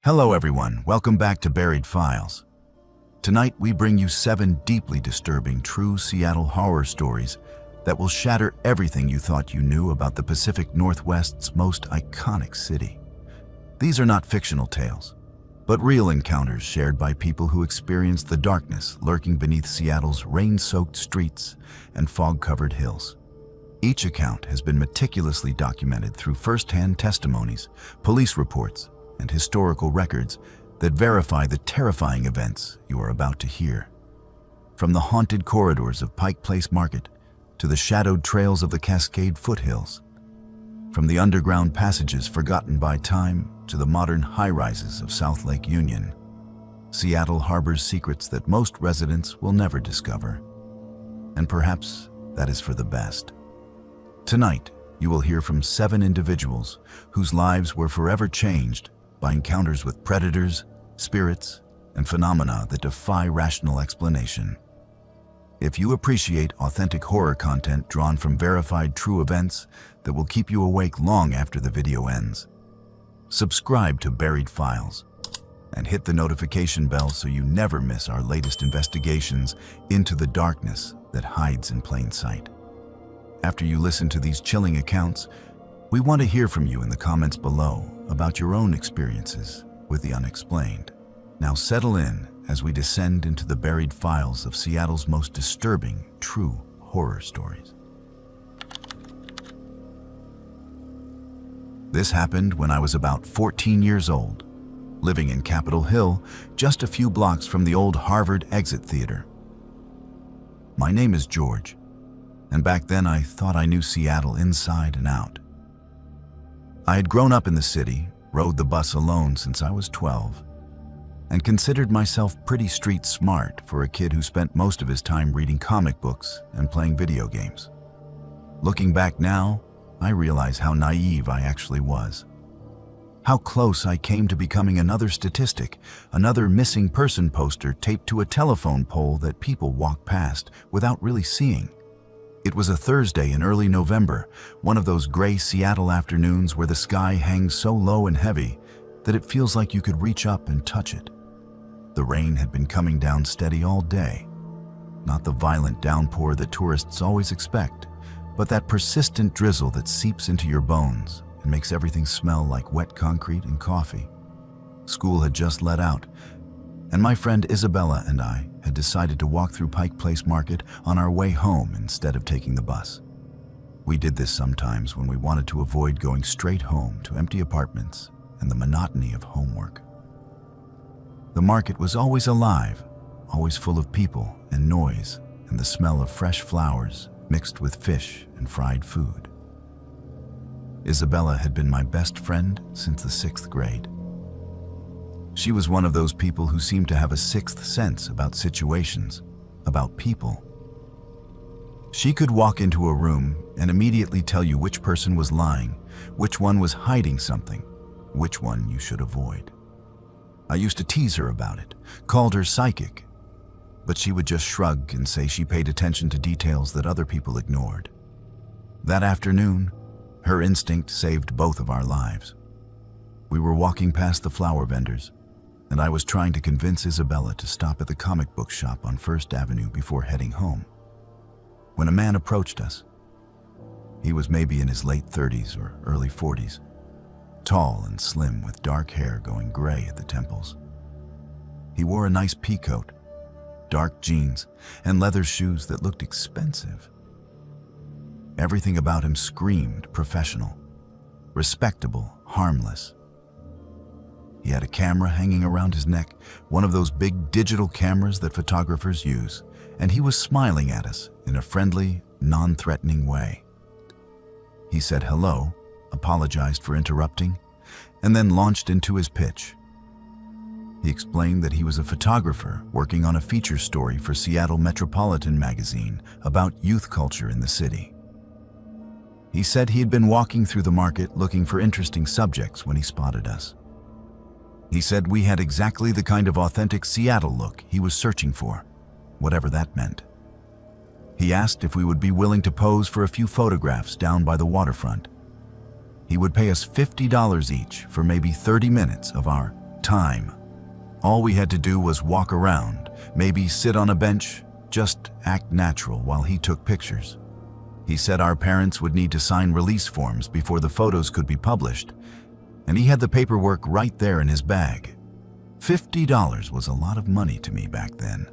Hello everyone, welcome back to Buried Files. Tonight we bring you 7 deeply disturbing true Seattle horror stories that will shatter everything you thought you knew about the Pacific Northwest's most iconic city. These are not fictional tales, but real encounters shared by people who experienced the darkness lurking beneath Seattle's rain-soaked streets and fog-covered hills. Each account has been meticulously documented through first-hand testimonies, police reports, and historical records that verify the terrifying events you are about to hear. From the haunted corridors of Pike Place Market to the shadowed trails of the Cascade foothills, from the underground passages forgotten by time to the modern high-rises of South Lake Union, Seattle harbors secrets that most residents will never discover. And perhaps that is for the best. Tonight, you will hear from 7 individuals whose lives were forever changed by encounters with predators, spirits, and phenomena that defy rational explanation. If you appreciate authentic horror content drawn from verified true events that will keep you awake long after the video ends, subscribe to Buried Files and hit the notification bell so you never miss our latest investigations into the darkness that hides in plain sight. After you listen to these chilling accounts, we want to hear from you in the comments below about your own experiences with the unexplained. Now settle in as we descend into the buried files of Seattle's most disturbing true horror stories. This happened when I was about 14 years old, living in Capitol Hill, just a few blocks from the old Harvard Exit Theater. My name is George, and back then I thought I knew Seattle inside and out. I had grown up in the city, rode the bus alone since I was 12, and considered myself pretty street smart for a kid who spent most of his time reading comic books and playing video games. Looking back now, I realize how naive I actually was. How close I came to becoming another statistic, another missing person poster taped to a telephone pole that people walk past without really seeing. It was a Thursday in early November, one of those gray Seattle afternoons where the sky hangs so low and heavy that it feels like you could reach up and touch it. The rain had been coming down steady all day. Not the violent downpour that tourists always expect, but that persistent drizzle that seeps into your bones and makes everything smell like wet concrete and coffee. School had just let out, and my friend Isabella and I had decided to walk through Pike Place Market on our way home instead of taking the bus. We did this sometimes when we wanted to avoid going straight home to empty apartments and the monotony of homework. The market was always alive, always full of people and noise and the smell of fresh flowers mixed with fish and fried food. Isabella had been my best friend since the 6th grade. She was one of those people who seemed to have a sixth sense about situations, about people. She could walk into a room and immediately tell you which person was lying, which one was hiding something, which one you should avoid. I used to tease her about it, called her psychic, but she would just shrug and say she paid attention to details that other people ignored. That afternoon, her instinct saved both of our lives. We were walking past the flower vendors, and I was trying to convince Isabella to stop at the comic book shop on First Avenue before heading home, when a man approached us. He was maybe in his late 30s or early 40s, tall and slim with dark hair going gray at the temples. He wore a nice pea coat, dark jeans, and leather shoes that looked expensive. Everything about him screamed professional, respectable, harmless. He had a camera hanging around his neck, one of those big digital cameras that photographers use, and he was smiling at us in a friendly, non-threatening way. He said hello, apologized for interrupting, and then launched into his pitch. He explained that he was a photographer working on a feature story for Seattle Metropolitan magazine about youth culture in the city. He said he had been walking through the market looking for interesting subjects when he spotted us. He said we had exactly the kind of authentic Seattle look he was searching for, whatever that meant. He asked if we would be willing to pose for a few photographs down by the waterfront. He would pay us $50 each for maybe 30 minutes of our Time. All we had to do was walk around, maybe sit on a bench, just act natural while he took pictures. He said our parents would need to sign release forms before the photos could be published, and he had the paperwork right there in his bag. $50 was a lot of money to me back then.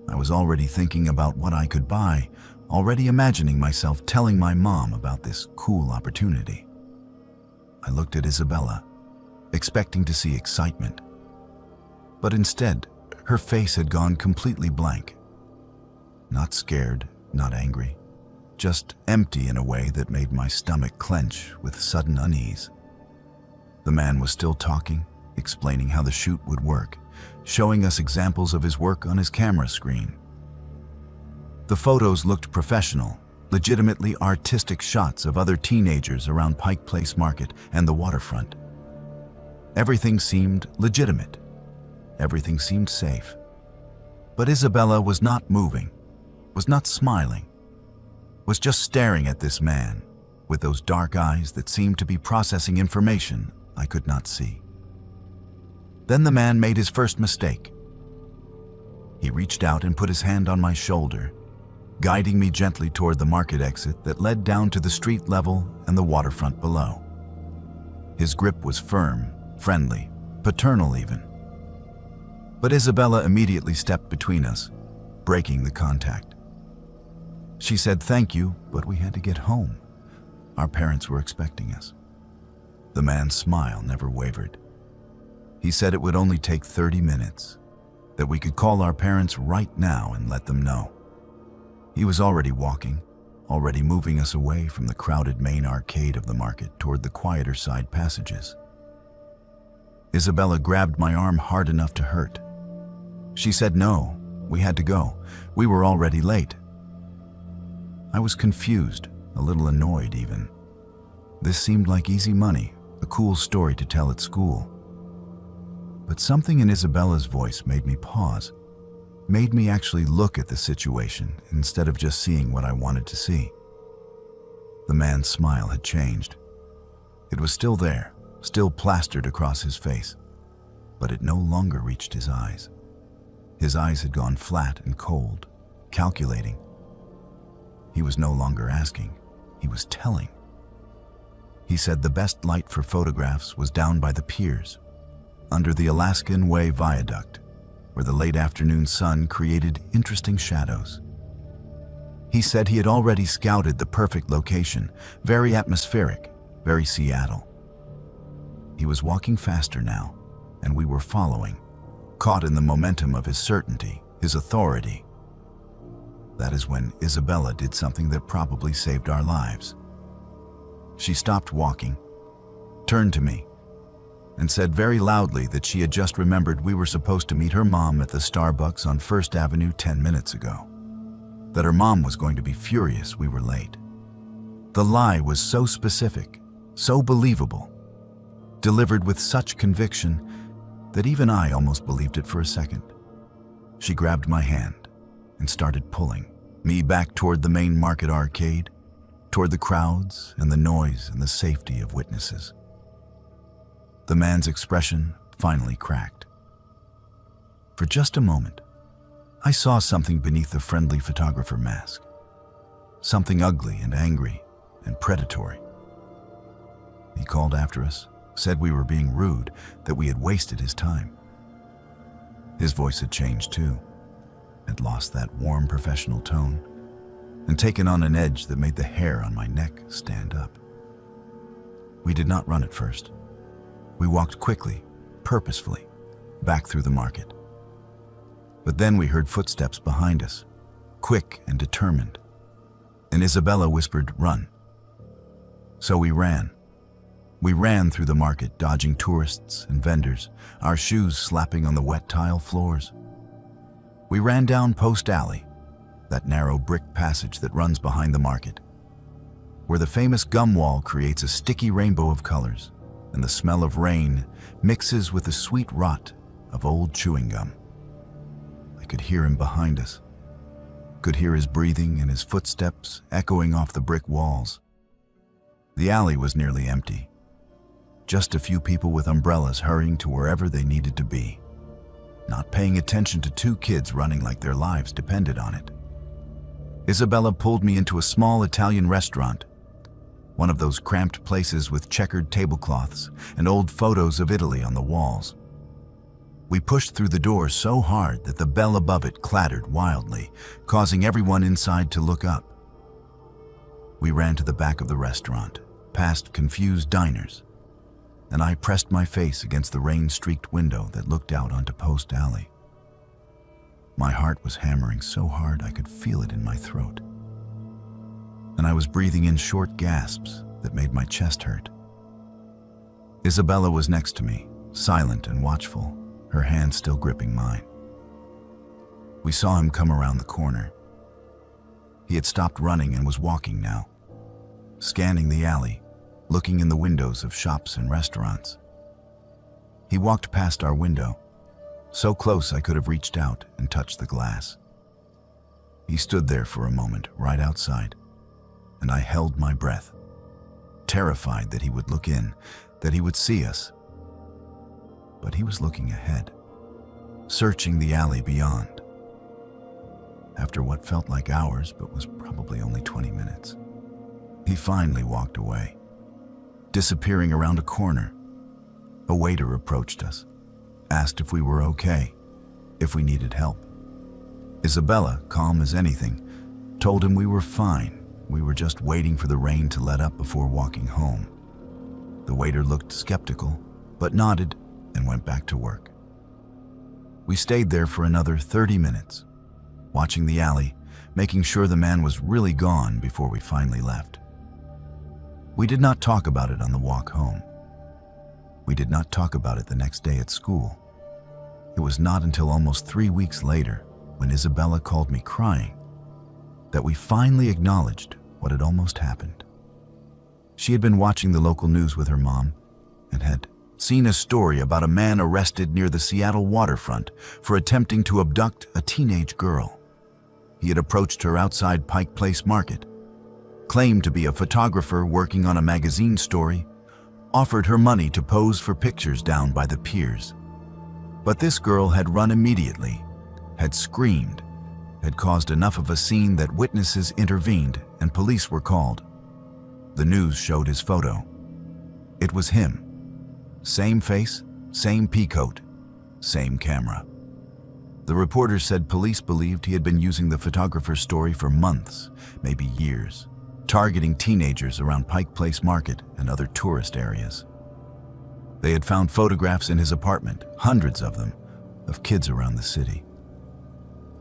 I was already thinking about what I could buy, already imagining myself telling my mom about this cool opportunity. I looked at Isabella, expecting to see excitement. But instead, her face had gone completely blank. Not scared, not angry, just empty in a way that made my stomach clench with sudden unease. The man was still talking, explaining how the shoot would work, showing us examples of his work on his camera screen. The photos looked professional, legitimately artistic shots of other teenagers around Pike Place Market and the waterfront. Everything seemed legitimate. Everything seemed safe. But Isabella was not moving, was not smiling, was just staring at this man with those dark eyes that seemed to be processing information I could not see. Then the man made his first mistake. He reached out and put his hand on my shoulder, guiding me gently toward the market exit that led down to the street level and the waterfront below. His grip was firm, friendly, paternal even. But Isabella immediately stepped between us, breaking the contact. She said thank you, but we had to get home. Our parents were expecting us. The man's smile never wavered. He said it would only take 30 minutes, that we could call our parents right now and let them know. He was already walking, already moving us away from the crowded main arcade of the market toward the quieter side passages. Isabella grabbed my arm hard enough to hurt. She said no, we had to go. We were already late. I was confused, a little annoyed even. This seemed like easy money, a cool story to tell at school. But something in Isabella's voice made me pause, made me actually look at the situation instead of just seeing what I wanted to see. The man's smile had changed. It was still there, still plastered across his face, but it no longer reached his eyes. His eyes had gone flat and cold, calculating. He was no longer asking, he was telling. He said the best light for photographs was down by the piers, under the Alaskan Way Viaduct, where the late afternoon sun created interesting shadows. He said he had already scouted the perfect location, very atmospheric, very Seattle. He was walking faster now, and we were following, caught in the momentum of his certainty, his authority. That is when Isabella did something that probably saved our lives. She stopped walking, turned to me, and said very loudly that she had just remembered we were supposed to meet her mom at the Starbucks on First Avenue 10 minutes ago. That her mom was going to be furious we were late. The lie was so specific, so believable, delivered with such conviction that even I almost believed it for a second. She grabbed my hand and started pulling me back toward the main market arcade, toward the crowds and the noise and the safety of witnesses. The man's expression finally cracked. For just a moment, I saw something beneath the friendly photographer mask. Something ugly and angry and predatory. He called after us, said we were being rude, that we had wasted his time. His voice had changed too, had lost that warm professional tone, and taken on an edge that made the hair on my neck stand up. We did not run at first. We walked quickly, purposefully, back through the market. But then we heard footsteps behind us, quick and determined, and Isabella whispered, "Run." So we ran. We ran through the market, dodging tourists and vendors, our shoes slapping on the wet tile floors. We ran down Post Alley, that narrow brick passage that runs behind the market, where the famous gum wall creates a sticky rainbow of colors, and the smell of rain mixes with the sweet rot of old chewing gum. I could hear him behind us, could hear his breathing and his footsteps echoing off the brick walls. The alley was nearly empty. Just a few people with umbrellas hurrying to wherever they needed to be, not paying attention to two kids running like their lives depended on it. Isabella pulled me into a small Italian restaurant, one of those cramped places with checkered tablecloths and old photos of Italy on the walls. We pushed through the door so hard that the bell above it clattered wildly, causing everyone inside to look up. We ran to the back of the restaurant, past confused diners, and I pressed my face against the rain-streaked window that looked out onto Post Alley. My heart was hammering so hard I could feel it in my throat, and I was breathing in short gasps that made my chest hurt. Isabella was next to me, silent and watchful, her hand still gripping mine. We saw him come around the corner. He had stopped running and was walking now, scanning the alley, looking in the windows of shops and restaurants. He walked past our window, so close I could have reached out and touched the glass. He stood there for a moment right outside, and I held my breath, terrified that he would look in, that he would see us. But he was looking ahead, searching the alley beyond. After what felt like hours but was probably only 20 minutes, he finally walked away, disappearing around a corner. A waiter approached us, asked if we were okay, if we needed help. Isabella, calm as anything, told him we were fine. We were just waiting for the rain to let up before walking home. The waiter looked skeptical, but nodded and went back to work. We stayed there for another 30 minutes, watching the alley, making sure the man was really gone before we finally left. We did not talk about it on the walk home. We did not talk about it the next day at school. It was not until almost 3 weeks later, when Isabella called me crying, that we finally acknowledged what had almost happened. She had been watching the local news with her mom and had seen a story about a man arrested near the Seattle waterfront for attempting to abduct a teenage girl. He had approached her outside Pike Place Market, claimed to be a photographer working on a magazine story, offered her money to pose for pictures down by the piers. But this girl had run immediately, had screamed, had caused enough of a scene that witnesses intervened and police were called. The news showed his photo. It was him. Same face, same peacoat, same camera. The reporter said police believed he had been using the photographer's story for months, maybe years, targeting teenagers around Pike Place Market and other tourist areas. They had found photographs in his apartment, hundreds of them, of kids around the city.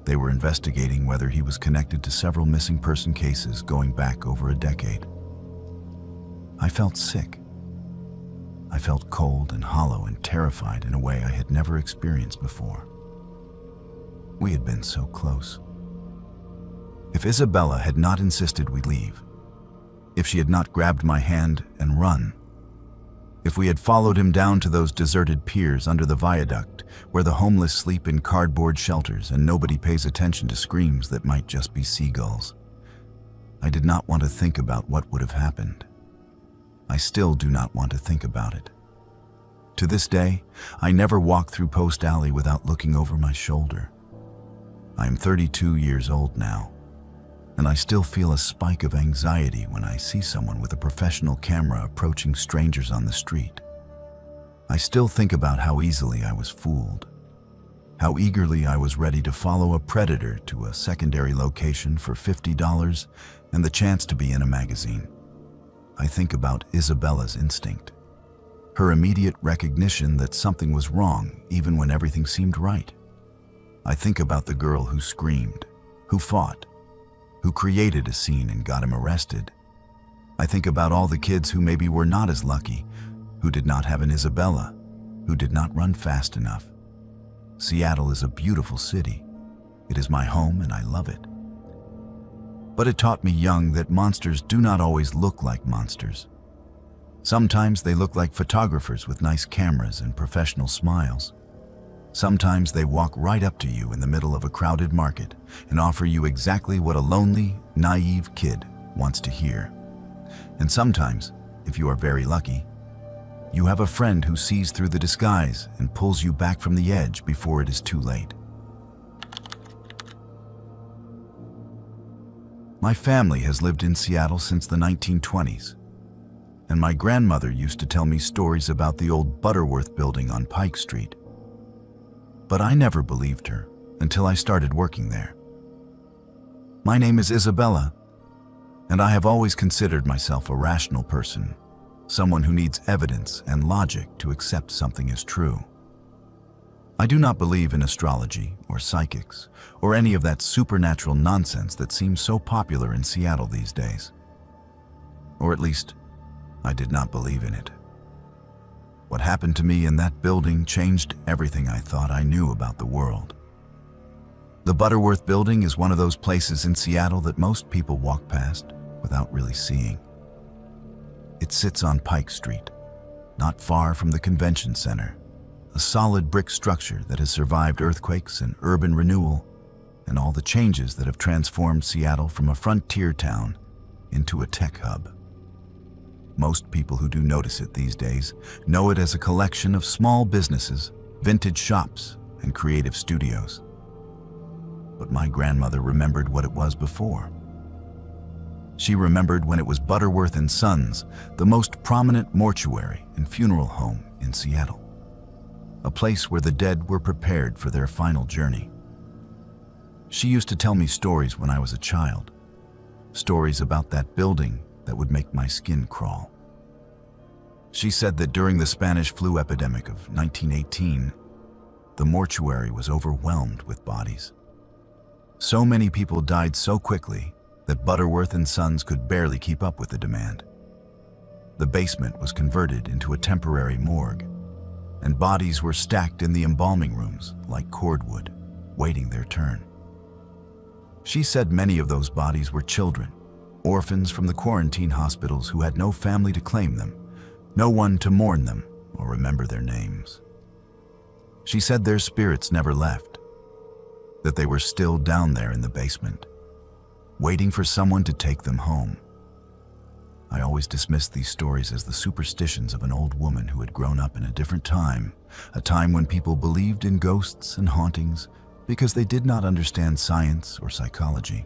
They were investigating whether he was connected to several missing person cases going back over a decade. I felt sick. I felt cold and hollow and terrified in a way I had never experienced before. We had been so close. If Isabella had not insisted we leave, if she had not grabbed my hand and run, if we had followed him down to those deserted piers under the viaduct where the homeless sleep in cardboard shelters and nobody pays attention to screams that might just be seagulls, I did not want to think about what would have happened. I still do not want to think about it. To this day, I never walk through Post Alley without looking over my shoulder. I am 32 years old now, and I still feel a spike of anxiety when I see someone with a professional camera approaching strangers on the street. I still think about how easily I was fooled, how eagerly I was ready to follow a predator to a secondary location for $50 and the chance to be in a magazine. I think about Isabella's instinct, her immediate recognition that something was wrong even when everything seemed right. I think about the girl who screamed, who fought, who created a scene and got him arrested. I think about all the kids who maybe were not as lucky, who did not have an Isabella, who did not run fast enough. Seattle is a beautiful city. It is my home and I love it. But it taught me young that monsters do not always look like monsters. Sometimes they look like photographers with nice cameras and professional smiles. Sometimes they walk right up to you in the middle of a crowded market and offer you exactly what a lonely, naive kid wants to hear. And sometimes, if you are very lucky, you have a friend who sees through the disguise and pulls you back from the edge before it is too late. My family has lived in Seattle since the 1920s, and my grandmother used to tell me stories about the old Butterworth building on Pike Street. But I never believed her until I started working there. My name is Isabella, and I have always considered myself a rational person, someone who needs evidence and logic to accept something as true. I do not believe in astrology or psychics or any of that supernatural nonsense that seems so popular in Seattle these days. Or at least, I did not believe in it. What happened to me in that building changed everything I thought I knew about the world. The Butterworth building is one of those places in Seattle that most people walk past without really seeing. It sits on Pike Street, not far from the convention center, a solid brick structure that has survived earthquakes and urban renewal and all the changes that have transformed Seattle from a frontier town into a tech hub. Most people who do notice it these days know it as a collection of small businesses, vintage shops, and creative studios. But my grandmother remembered what it was before. She remembered when it was Butterworth and Sons, the most prominent mortuary and funeral home in Seattle, a place where the dead were prepared for their final journey. She used to tell me stories when I was a child, stories about that building that would make my skin crawl. She said that during the Spanish flu epidemic of 1918, the mortuary was overwhelmed with bodies. So many people died so quickly that Butterworth and Sons could barely keep up with the demand. The basement was converted into a temporary morgue, and bodies were stacked in the embalming rooms like cordwood, waiting their turn. She said many of those bodies were children, orphans from the quarantine hospitals who had no family to claim them, no one to mourn them or remember their names. She said their spirits never left, that they were still down there in the basement, waiting for someone to take them home. I always dismissed these stories as the superstitions of an old woman who had grown up in a different time, a time when people believed in ghosts and hauntings because they did not understand science or psychology.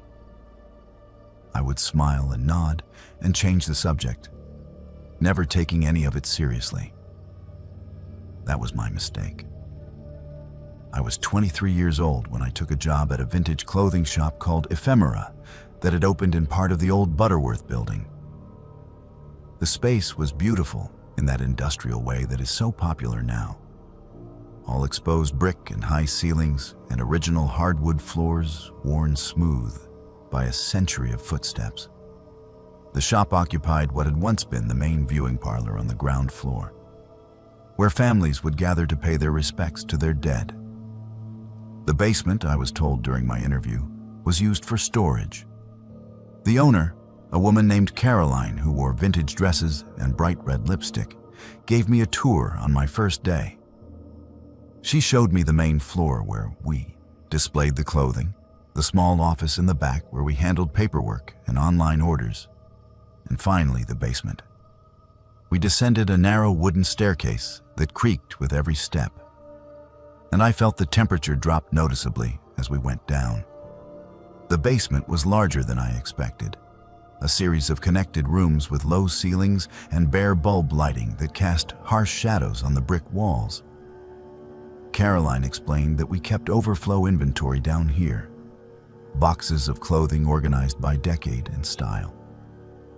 I would smile and nod and change the subject, never taking any of it seriously. That was my mistake. I was 23 years old when I took a job at a vintage clothing shop called Ephemera that had opened in part of the old Butterworth building. The space was beautiful in that industrial way that is so popular now. All exposed brick and high ceilings and original hardwood floors worn smooth by a century of footsteps. The shop occupied what had once been the main viewing parlor on the ground floor, where families would gather to pay their respects to their dead. The basement, I was told during my interview, was used for storage. The owner, a woman named Caroline who wore vintage dresses and bright red lipstick, gave me a tour on my first day. She showed me the main floor where we displayed the clothing, the small office in the back where we handled paperwork and online orders, and finally the basement. We descended a narrow wooden staircase that creaked with every step, and I felt the temperature drop noticeably as we went down. The basement was larger than I expected, a series of connected rooms with low ceilings and bare bulb lighting that cast harsh shadows on the brick walls. Caroline explained that we kept overflow inventory down here, boxes of clothing organized by decade and style.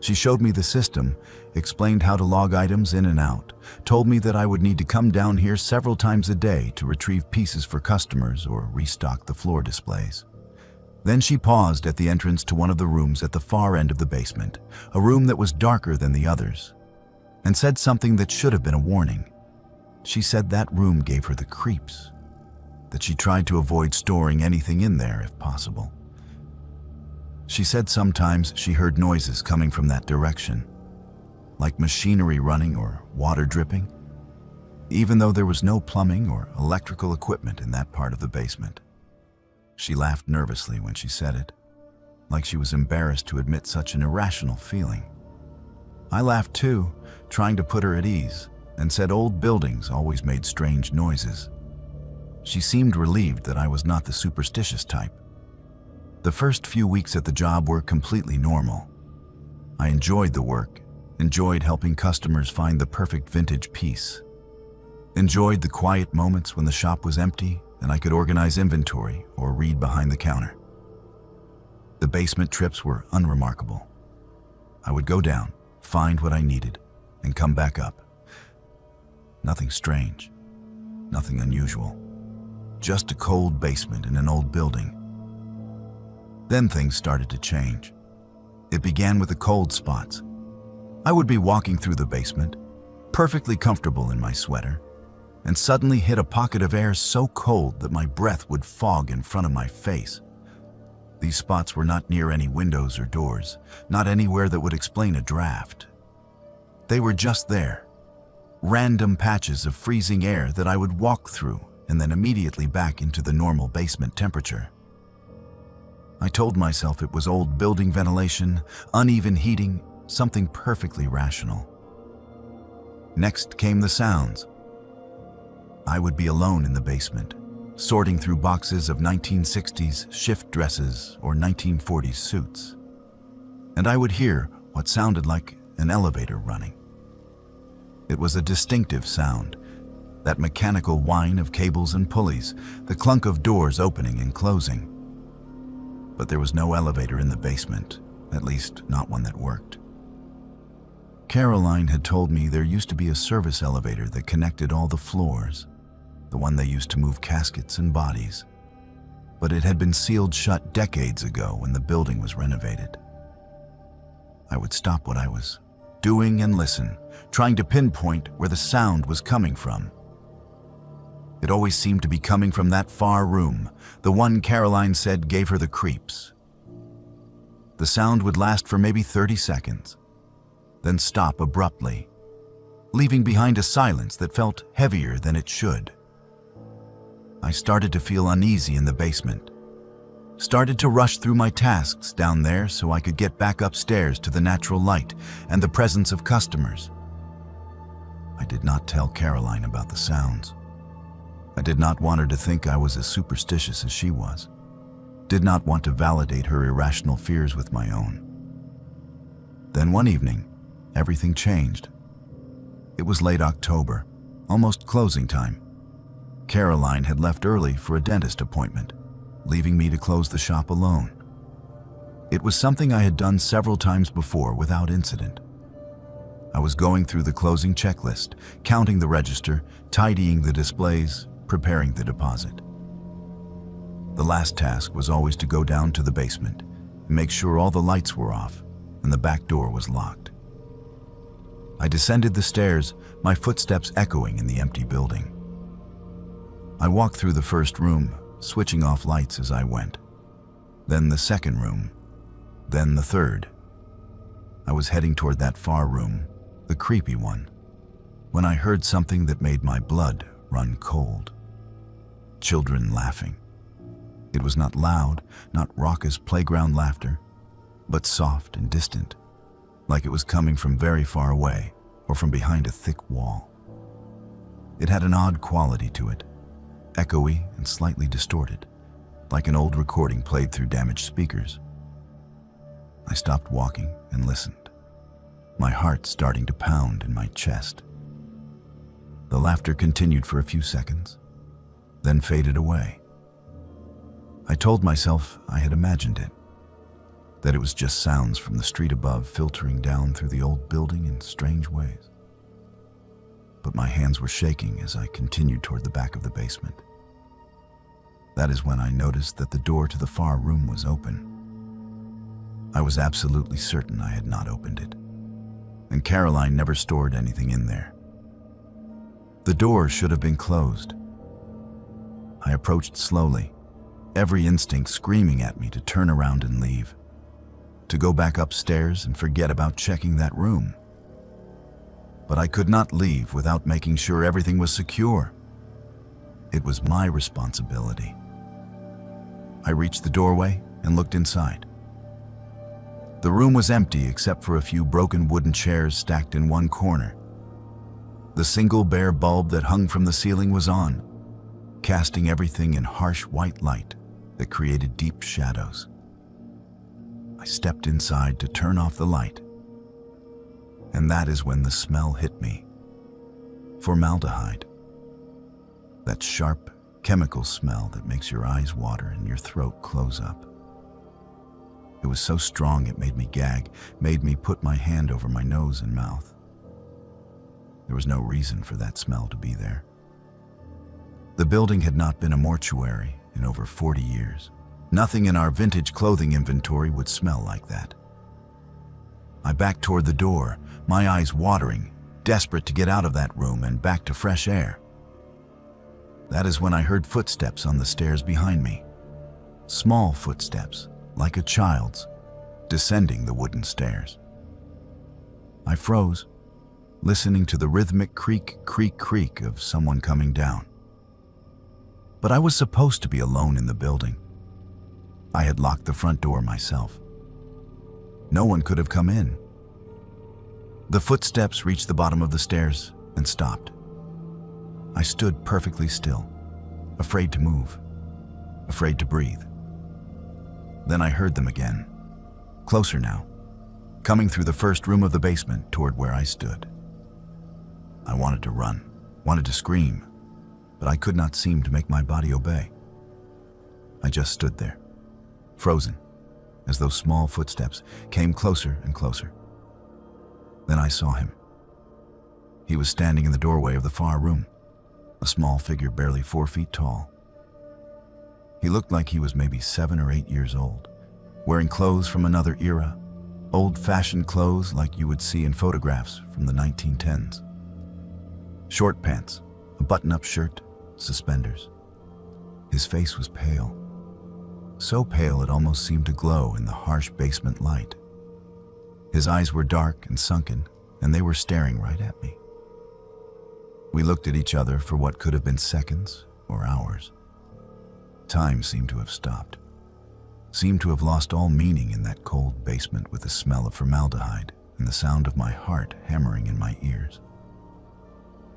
She showed me the system, explained how to log items in and out, told me that I would need to come down here several times a day to retrieve pieces for customers or restock the floor displays. Then she paused at the entrance to one of the rooms at the far end of the basement, a room that was darker than the others, and said something that should have been a warning. She said that room gave her the creeps, that she tried to avoid storing anything in there if possible. She said sometimes she heard noises coming from that direction, like machinery running or water dripping, even though there was no plumbing or electrical equipment in that part of the basement. She laughed nervously when she said it, like she was embarrassed to admit such an irrational feeling. I laughed too, trying to put her at ease, and said old buildings always made strange noises. She seemed relieved that I was not the superstitious type. The first few weeks at the job were completely normal. I enjoyed the work, enjoyed helping customers find the perfect vintage piece, enjoyed the quiet moments when the shop was empty and I could organize inventory or read behind the counter. The basement trips were unremarkable. I would go down, find what I needed, and come back up. Nothing strange, nothing unusual, just a cold basement in an old building. Then things started to change. It began with the cold spots. I would be walking through the basement, perfectly comfortable in my sweater, and suddenly hit a pocket of air so cold that my breath would fog in front of my face. These spots were not near any windows or doors, not anywhere that would explain a draft. They were just there, random patches of freezing air that I would walk through and then immediately back into the normal basement temperature. I told myself it was old building ventilation, uneven heating, something perfectly rational. Next came the sounds. I would be alone in the basement, sorting through boxes of 1960s shift dresses or 1940s suits. And I would hear what sounded like an elevator running. It was a distinctive sound, that mechanical whine of cables and pulleys, the clunk of doors opening and closing. But there was no elevator in the basement, at least not one that worked. Caroline had told me there used to be a service elevator that connected all the floors, the one they used to move caskets and bodies. But it had been sealed shut decades ago when the building was renovated. I would stop what I was doing and listen, trying to pinpoint where the sound was coming from. It always seemed to be coming from that far room, the one Caroline said gave her the creeps. The sound would last for maybe 30 seconds, then stop abruptly, leaving behind a silence that felt heavier than it should. I started to feel uneasy in the basement, started to rush through my tasks down there so I could get back upstairs to the natural light and the presence of customers. I did not tell Caroline about the sounds. I did not want her to think I was as superstitious as she was. Did not want to validate her irrational fears with my own. Then one evening, everything changed. It was late October, almost closing time. Caroline had left early for a dentist appointment, leaving me to close the shop alone. It was something I had done several times before without incident. I was going through the closing checklist, counting the register, tidying the displays, preparing the deposit. The last task was always to go down to the basement and make sure all the lights were off and the back door was locked. I descended the stairs, my footsteps echoing in the empty building. I walked through the first room, switching off lights as I went. Then the second room, then the third. I was heading toward that far room, the creepy one, when I heard something that made my blood run cold. Children laughing. It was not loud, not raucous playground laughter, but soft and distant, like it was coming from very far away or from behind a thick wall. It had an odd quality to it, echoey and slightly distorted, like an old recording played through damaged speakers. I stopped walking and listened, my heart starting to pound in my chest. The laughter continued for a few seconds, then faded away. I told myself I had imagined it, that it was just sounds from the street above filtering down through the old building in strange ways. But my hands were shaking as I continued toward the back of the basement. That is when I noticed that the door to the far room was open. I was absolutely certain I had not opened it, and Caroline never stored anything in there. The door should have been closed. I approached slowly, every instinct screaming at me to turn around and leave, to go back upstairs and forget about checking that room. But I could not leave without making sure everything was secure. It was my responsibility. I reached the doorway and looked inside. The room was empty except for a few broken wooden chairs stacked in one corner. The single bare bulb that hung from the ceiling was on, casting everything in harsh white light that created deep shadows. I stepped inside to turn off the light, and that is when the smell hit me. Formaldehyde. That sharp, chemical smell that makes your eyes water and your throat close up. It was so strong it made me gag, made me put my hand over my nose and mouth. There was no reason for that smell to be there. The building had not been a mortuary in over 40 years. Nothing in our vintage clothing inventory would smell like that. I backed toward the door, my eyes watering, desperate to get out of that room and back to fresh air. That is when I heard footsteps on the stairs behind me. Small footsteps, like a child's, descending the wooden stairs. I froze, listening to the rhythmic creak, creak, creak of someone coming down. But I was supposed to be alone in the building. I had locked the front door myself. No one could have come in. The footsteps reached the bottom of the stairs and stopped. I stood perfectly still, afraid to move, afraid to breathe. Then I heard them again, closer now, coming through the first room of the basement toward where I stood. I wanted to run, wanted to scream, but I could not seem to make my body obey. I just stood there, frozen, as those small footsteps came closer and closer. Then I saw him. He was standing in the doorway of the far room, a small figure barely 4 feet tall. He looked like he was maybe 7 or 8 years old, wearing clothes from another era, old-fashioned clothes like you would see in photographs from the 1910s. Short pants, a button-up shirt, suspenders. His face was pale, so pale it almost seemed to glow in the harsh basement light. His eyes were dark and sunken, and they were staring right at me. We looked at each other for what could have been seconds or hours. Time seemed to have stopped, seemed to have lost all meaning in that cold basement with the smell of formaldehyde and the sound of my heart hammering in my ears.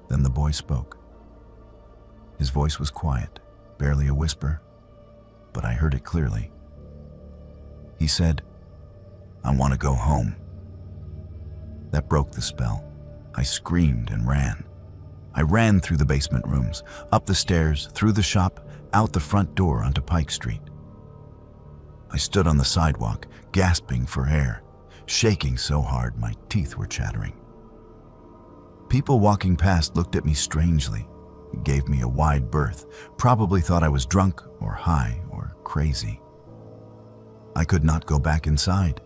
Then the boy spoke. His voice was quiet, barely a whisper, but I heard it clearly. He said, "I want to go home." That broke the spell. I screamed and ran. I ran through the basement rooms, up the stairs, through the shop, out the front door onto Pike Street. I stood on the sidewalk, gasping for air, shaking so hard my teeth were chattering. People walking past looked at me strangely, gave me a wide berth, probably thought I was drunk or high or crazy. I could not go back inside.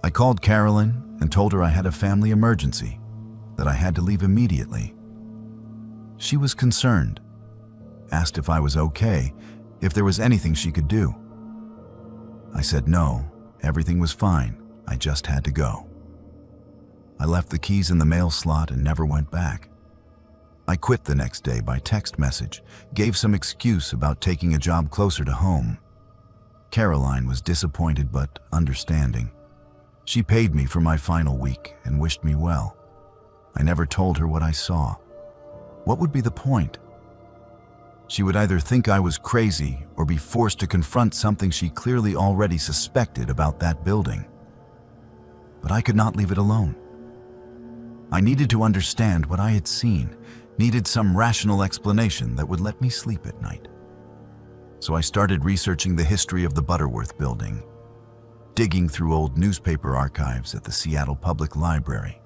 I called Carolyn and told her I had a family emergency, that I had to leave immediately. She was concerned, asked if I was okay, if there was anything she could do. I said no, everything was fine, I just had to go. I left the keys in the mail slot and never went back. I quit the next day by text message, gave some excuse about taking a job closer to home. Caroline was disappointed but understanding. She paid me for my final week and wished me well. I never told her what I saw. What would be the point? She would either think I was crazy or be forced to confront something she clearly already suspected about that building. But I could not leave it alone. I needed to understand what I had seen, needed some rational explanation that would let me sleep at night. So I started researching the history of the Butterworth building, digging through old newspaper archives at the Seattle Public Library,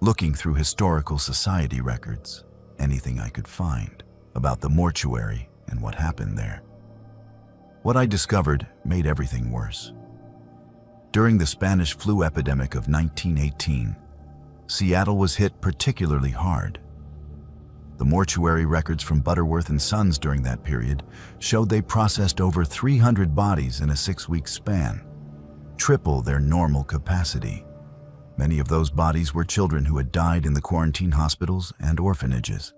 looking through historical society records, anything I could find about the mortuary and what happened there. What I discovered made everything worse. During the Spanish flu epidemic of 1918, Seattle was hit particularly hard. The mortuary records from Butterworth and Sons during that period showed they processed over 300 bodies in a 6-week span, triple their normal capacity. Many of those bodies were children who had died in the quarantine hospitals and orphanages.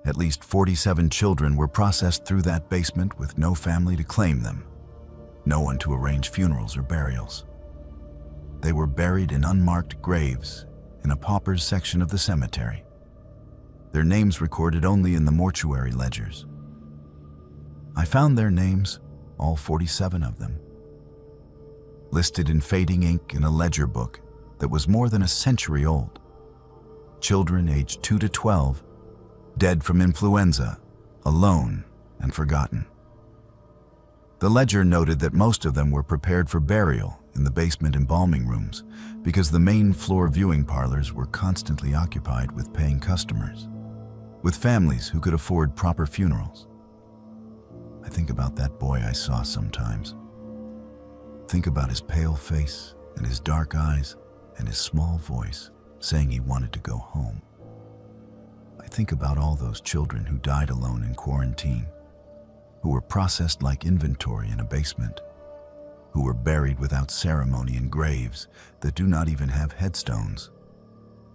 At least 47 children were processed through that basement with no family to claim them, no one to arrange funerals or burials. They were buried in unmarked graves in a pauper's section of the cemetery. Their names recorded only in the mortuary ledgers. I found their names, all 47 of them, listed in fading ink in a ledger book that was more than a century old. Children aged 2 to 12, dead from influenza, alone and forgotten. The ledger noted that most of them were prepared for burial in the basement embalming rooms because the main floor viewing parlors were constantly occupied with paying customers, with families who could afford proper funerals. I think about that boy I saw sometimes. Think about his pale face and his dark eyes and his small voice saying he wanted to go home. I think about all those children who died alone in quarantine, who were processed like inventory in a basement, who were buried without ceremony in graves that do not even have headstones.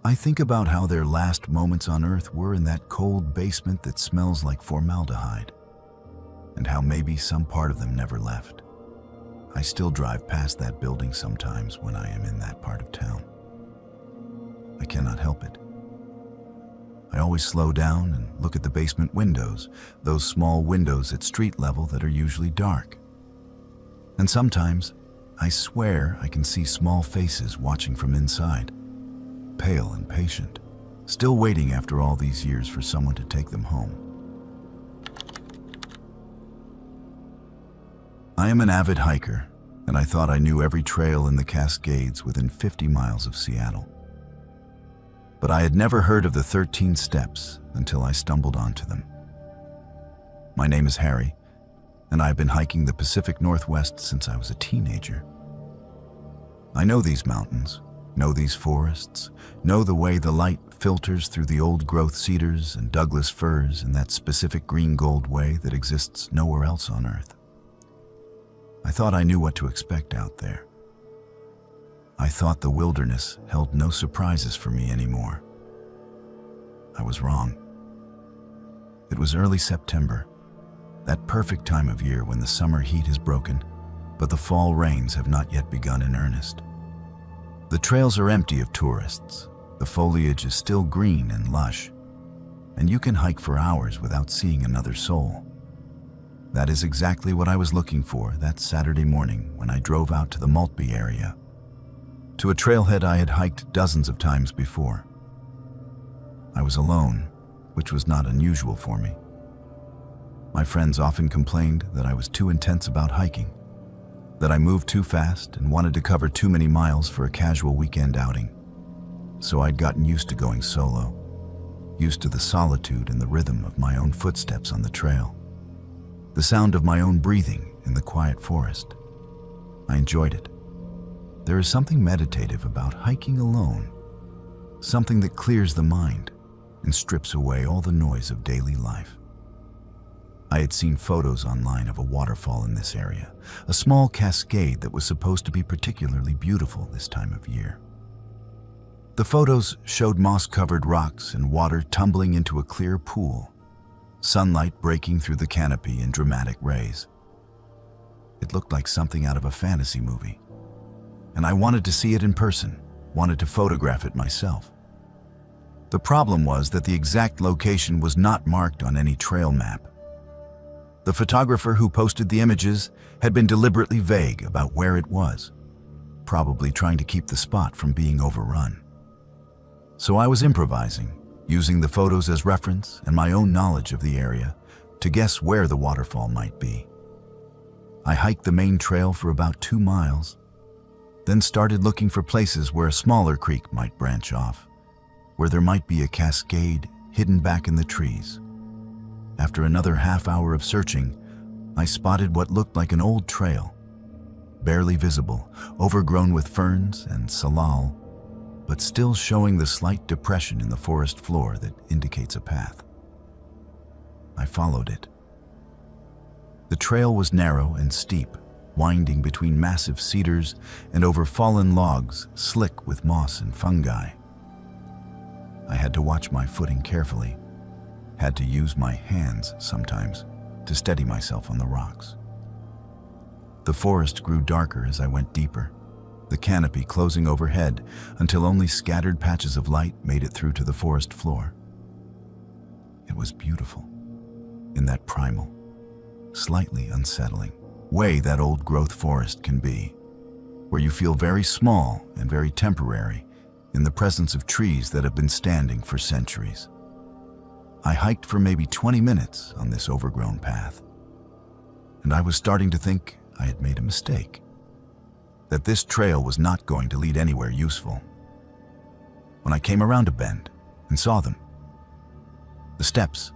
I think about how their last moments on earth were in that cold basement that smells like formaldehyde, and how maybe some part of them never left. I still drive past that building sometimes when I am in that part of town. I cannot help it. I always slow down and look at the basement windows, those small windows at street level that are usually dark. And sometimes, I swear I can see small faces watching from inside, pale and patient, still waiting after all these years for someone to take them home. I am an avid hiker, and I thought I knew every trail in the Cascades within 50 miles of Seattle. But I had never heard of the 13 steps until I stumbled onto them. My name is Harry, and I've been hiking the Pacific Northwest since I was a teenager. I know these mountains, know these forests, know the way the light filters through the old-growth cedars and Douglas firs in that specific green-gold way that exists nowhere else on Earth. I thought I knew what to expect out there. I thought the wilderness held no surprises for me anymore. I was wrong. It was early September, that perfect time of year when the summer heat is broken, but the fall rains have not yet begun in earnest. The trails are empty of tourists, the foliage is still green and lush, and you can hike for hours without seeing another soul. That is exactly what I was looking for that Saturday morning when I drove out to the Maltby area, to a trailhead I had hiked dozens of times before. I was alone, which was not unusual for me. My friends often complained that I was too intense about hiking, that I moved too fast and wanted to cover too many miles for a casual weekend outing. So I'd gotten used to going solo, used to the solitude and the rhythm of my own footsteps on the trail, the sound of my own breathing in the quiet forest. I enjoyed it. There is something meditative about hiking alone, something that clears the mind and strips away all the noise of daily life. I had seen photos online of a waterfall in this area, a small cascade that was supposed to be particularly beautiful this time of year. The photos showed moss-covered rocks and water tumbling into a clear pool, sunlight breaking through the canopy in dramatic rays. It looked like something out of a fantasy movie, and I wanted to see it in person, wanted to photograph it myself. The problem was that the exact location was not marked on any trail map. The photographer who posted the images had been deliberately vague about where it was, probably trying to keep the spot from being overrun. So I was improvising, using the photos as reference and my own knowledge of the area to guess where the waterfall might be. I hiked the main trail for about 2 miles, then started looking for places where a smaller creek might branch off, where there might be a cascade hidden back in the trees. After another half-hour of searching, I spotted what looked like an old trail, barely visible, overgrown with ferns and salal, but still showing the slight depression in the forest floor that indicates a path. I followed it. The trail was narrow and steep, winding between massive cedars and over fallen logs slick with moss and fungi. I had to watch my footing carefully, had to use my hands sometimes to steady myself on the rocks. The forest grew darker as I went deeper, the canopy closing overhead until only scattered patches of light made it through to the forest floor. It was beautiful, in that primal, slightly unsettling way that old-growth forest can be, where you feel very small and very temporary in the presence of trees that have been standing for centuries. I hiked for maybe 20 minutes on this overgrown path, and I was starting to think I had made a mistake, that this trail was not going to lead anywhere useful, when I came around a bend and saw them. The steps.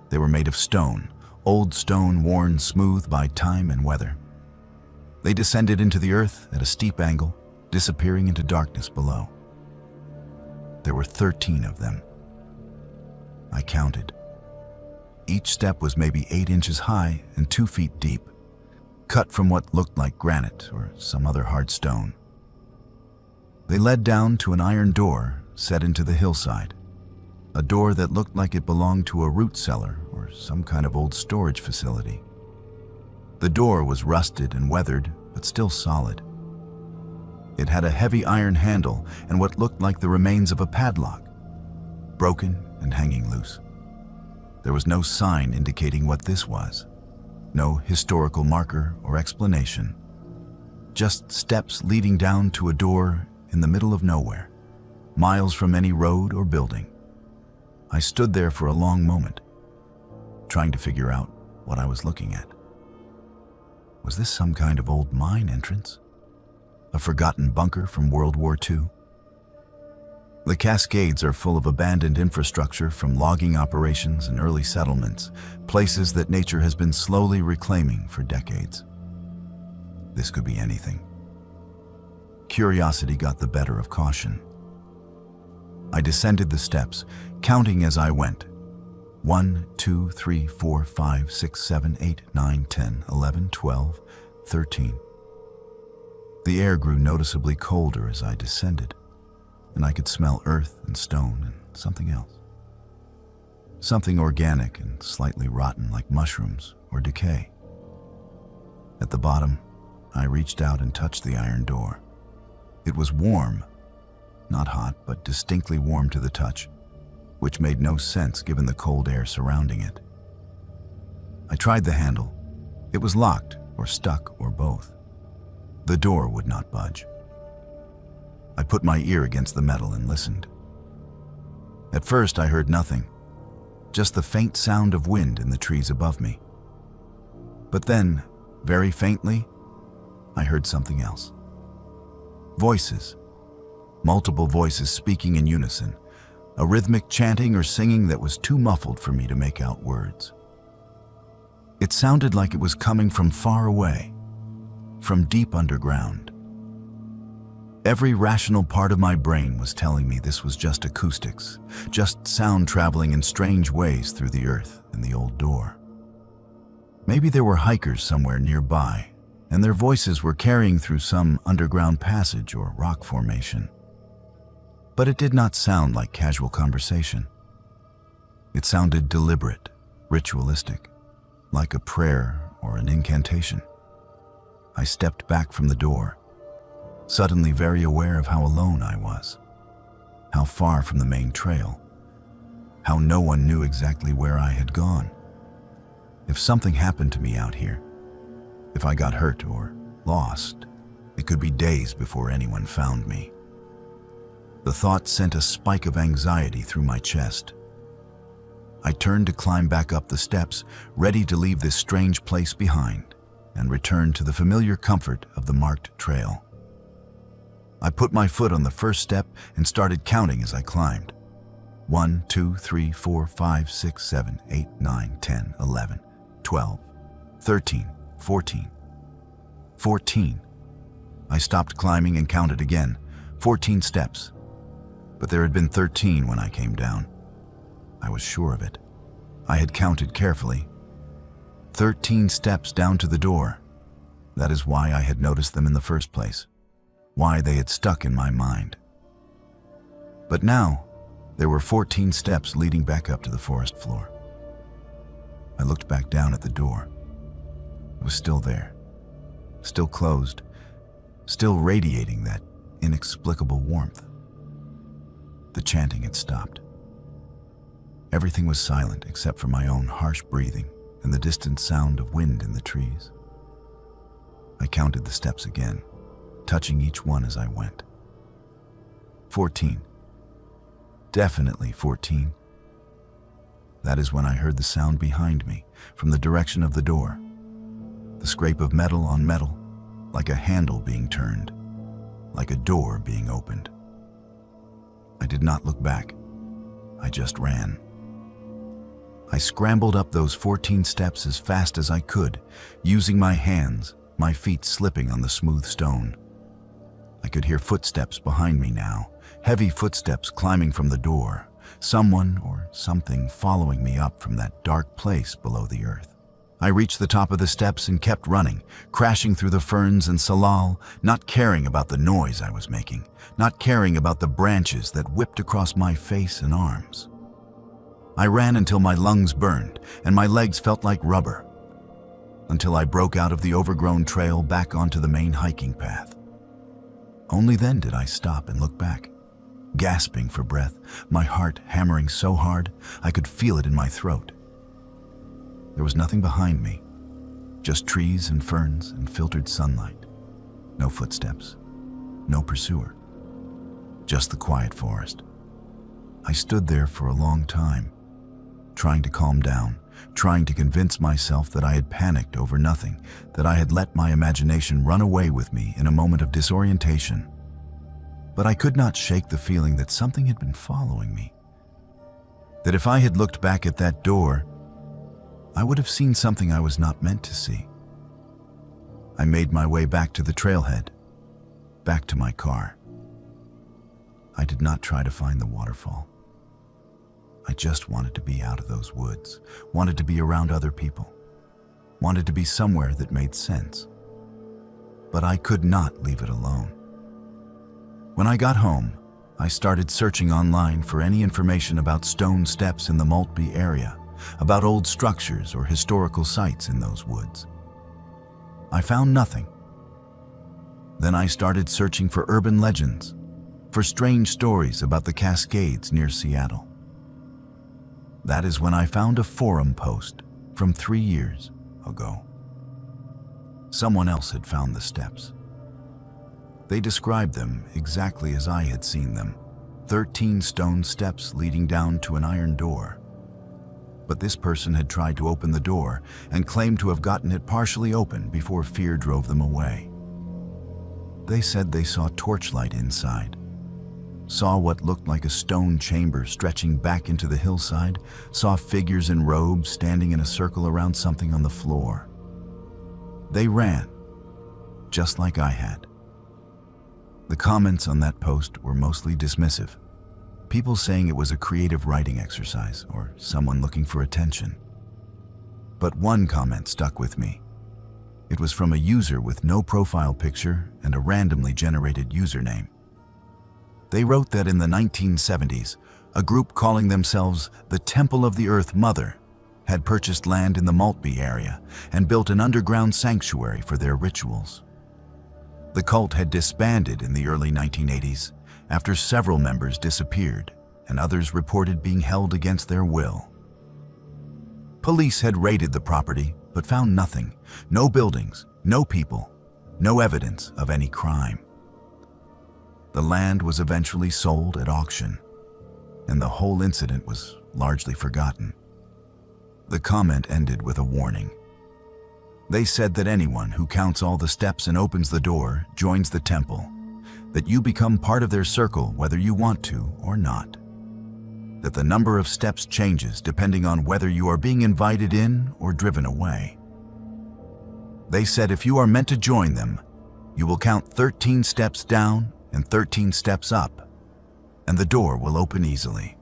They were made of stone, old stone worn smooth by time and weather. They descended into the earth at a steep angle, disappearing into darkness below. There were 13 of them. I counted. Each step was maybe 8 inches high and 2 feet deep, cut from what looked like granite or some other hard stone. They led down to an iron door set into the hillside, a door that looked like it belonged to a root cellar or some kind of old storage facility. The door was rusted and weathered, but still solid. It had a heavy iron handle and what looked like the remains of a padlock, broken and hanging loose. There was no sign indicating what this was, no historical marker or explanation, just steps leading down to a door in the middle of nowhere, miles from any road or building. I stood there for a long moment, trying to figure out what I was looking at. Was this some kind of old mine entrance? A forgotten bunker from World War II? The Cascades are full of abandoned infrastructure from logging operations and early settlements, places that nature has been slowly reclaiming for decades. This could be anything. Curiosity got the better of caution. I descended the steps, counting as I went. 1, 2, 3, 4, 5, 6, 7, 8, 9, 10, 11, 12, 13. The air grew noticeably colder as I descended, and I could smell earth and stone and something else. Something organic and slightly rotten like mushrooms or decay. At the bottom, I reached out and touched the iron door. It was warm, not hot, but distinctly warm to the touch, which made no sense given the cold air surrounding it. I tried the handle. It was locked or stuck or both. The door would not budge. I put my ear against the metal and listened. At first I heard nothing, just the faint sound of wind in the trees above me. But then, very faintly, I heard something else. Voices. Multiple voices speaking in unison, a rhythmic chanting or singing that was too muffled for me to make out words. It sounded like it was coming from far away, from deep underground. Every rational part of my brain was telling me this was just acoustics, just sound traveling in strange ways through the earth and the old door. Maybe there were hikers somewhere nearby, and their voices were carrying through some underground passage or rock formation. But it did not sound like casual conversation. It sounded deliberate, ritualistic, like a prayer or an incantation. I stepped back from the door, suddenly very aware of how alone I was, how far from the main trail, how no one knew exactly where I had gone. If something happened to me out here, if I got hurt or lost, it could be days before anyone found me. The thought sent a spike of anxiety through my chest. I turned to climb back up the steps, ready to leave this strange place behind and return to the familiar comfort of the marked trail. I put my foot on the first step and started counting as I climbed. 1, 2, 3, 4, 5, 6, 7, 8, 9, 10, 11, 12, 13, 14. 14. I stopped climbing and counted again. 14 steps. But there had been 13 when I came down. I was sure of it. I had counted carefully. 13 steps down to the door. That is why I had noticed them in the first place, why they had stuck in my mind. But now, there were 14 steps leading back up to the forest floor. I looked back down at the door. It was still there, still closed, still radiating that inexplicable warmth. The chanting had stopped. Everything was silent except for my own harsh breathing and the distant sound of wind in the trees. I counted the steps again, touching each one as I went. 14. Definitely 14. That is when I heard the sound behind me from the direction of the door. The scrape of metal on metal, like a handle being turned, like a door being opened. I did not look back. I just ran. I scrambled up those 14 steps as fast as I could, using my hands, my feet slipping on the smooth stone. I could hear footsteps behind me now, heavy footsteps climbing from the door, someone or something following me up from that dark place below the earth. I reached the top of the steps and kept running, crashing through the ferns and salal, not caring about the noise I was making, not caring about the branches that whipped across my face and arms. I ran until my lungs burned and my legs felt like rubber, until I broke out of the overgrown trail back onto the main hiking path. Only then did I stop and look back, gasping for breath, my heart hammering so hard I could feel it in my throat. There was nothing behind me, just trees and ferns and filtered sunlight. No footsteps, no pursuer, just the quiet forest. I stood there for a long time, trying to calm down, trying to convince myself that I had panicked over nothing, that I had let my imagination run away with me in a moment of disorientation. But I could not shake the feeling that something had been following me, that if I had looked back at that door, I would have seen something I was not meant to see. I made my way back to the trailhead, back to my car. I did not try to find the waterfall. I just wanted to be out of those woods, wanted to be around other people, wanted to be somewhere that made sense. But I could not leave it alone. When I got home, I started searching online for any information about stone steps in the Maltby area, about old structures or historical sites in those woods. I found nothing. Then I started searching for urban legends, for strange stories about the Cascades near Seattle. That is when I found a forum post from 3 years ago. Someone else had found the steps. They described them exactly as I had seen them, 13 stone steps leading down to an iron door. But this person had tried to open the door and claimed to have gotten it partially open before fear drove them away. They said they saw torchlight inside, saw what looked like a stone chamber stretching back into the hillside, saw figures in robes standing in a circle around something on the floor. They ran, just like I had. The comments on that post were mostly dismissive. People saying it was a creative writing exercise or someone looking for attention. But one comment stuck with me. It was from a user with no profile picture and a randomly generated username. They wrote that in the 1970s, a group calling themselves the Temple of the Earth Mother had purchased land in the Maltby area and built an underground sanctuary for their rituals. The cult had disbanded in the early 1980s after several members disappeared and others reported being held against their will. Police had raided the property but found nothing, no buildings, no people, no evidence of any crime. The land was eventually sold at auction, and the whole incident was largely forgotten. The comment ended with a warning. They said that anyone who counts all the steps and opens the door joins the temple, that you become part of their circle whether you want to or not, that the number of steps changes depending on whether you are being invited in or driven away. They said if you are meant to join them, you will count 13 steps down and 13 steps up, and the door will open easily.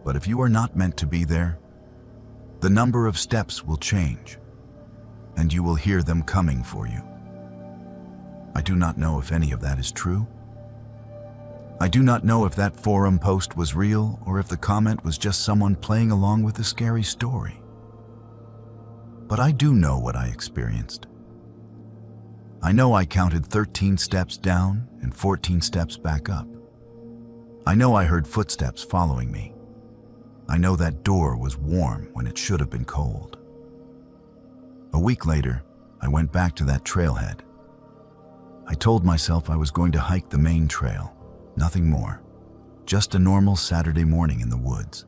But if you are not meant to be there, the number of steps will change, and you will hear them coming for you. I do not know if any of that is true. I do not know if that forum post was real or if the comment was just someone playing along with the scary story. But I do know what I experienced. I know I counted 13 steps down and 14 steps back up. I know I heard footsteps following me. I know that door was warm when it should have been cold. A week later, I went back to that trailhead. I told myself I was going to hike the main trail, nothing more, just a normal Saturday morning in the woods.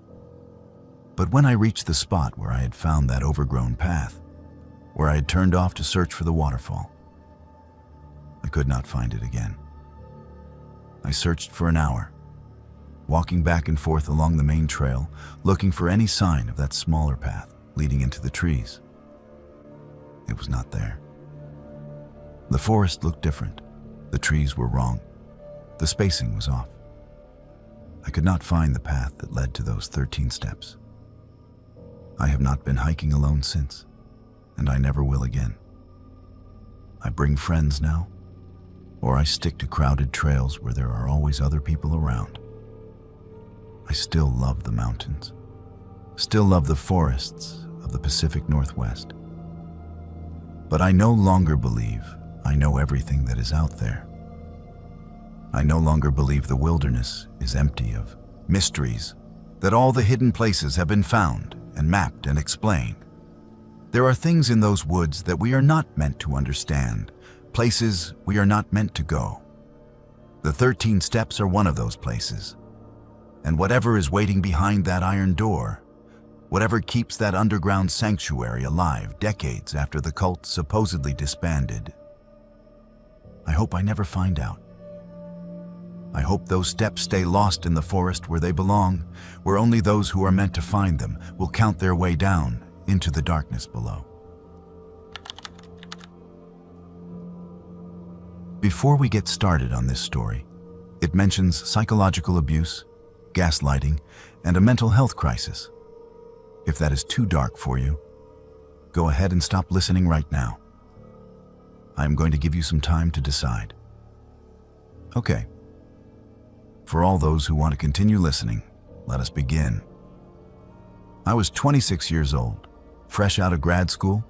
But when I reached the spot where I had found that overgrown path, where I had turned off to search for the waterfall, I could not find it again. I searched for an hour, walking back and forth along the main trail, looking for any sign of that smaller path leading into the trees. It was not there. The forest looked different. The trees were wrong. The spacing was off. I could not find the path that led to those 13 steps. I have not been hiking alone since, and I never will again. I bring friends now, or I stick to crowded trails where there are always other people around. I still love the mountains, still love the forests of the Pacific Northwest. But I no longer believe I know everything that is out there. I no longer believe the wilderness is empty of mysteries, that all the hidden places have been found and mapped and explained. There are things in those woods that we are not meant to understand, places we are not meant to go. The 13 steps are one of those places. And whatever is waiting behind that iron door, whatever keeps that underground sanctuary alive decades after the cult supposedly disbanded, I hope I never find out. I hope those steps stay lost in the forest where they belong, where only those who are meant to find them will count their way down into the darkness below. Before we get started on this story, it mentions psychological abuse, gaslighting, and a mental health crisis. If that is too dark for you, go ahead and stop listening right now. I am going to give you some time to decide. Okay. For all those who want to continue listening, let us begin. I was 26 years old, fresh out of grad school,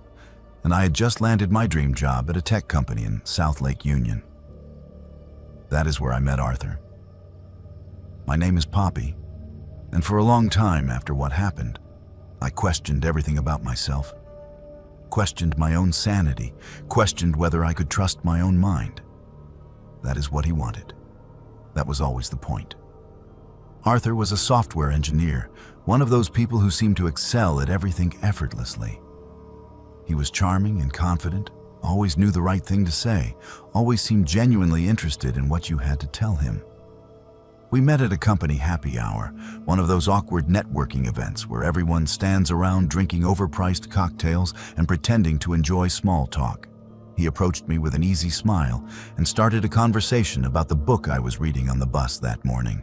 and I had just landed my dream job at a tech company in South Lake Union. That is where I met Arthur. My name is Poppy, and for a long time after what happened, I questioned everything about myself, questioned my own sanity, questioned whether I could trust my own mind. That is what he wanted. That was always the point. Arthur was a software engineer, one of those people who seem to excel at everything effortlessly. He was charming and confident, always knew the right thing to say, always seemed genuinely interested in what you had to tell him. We met at a company happy hour, one of those awkward networking events where everyone stands around drinking overpriced cocktails and pretending to enjoy small talk. He approached me with an easy smile and started a conversation about the book I was reading on the bus that morning.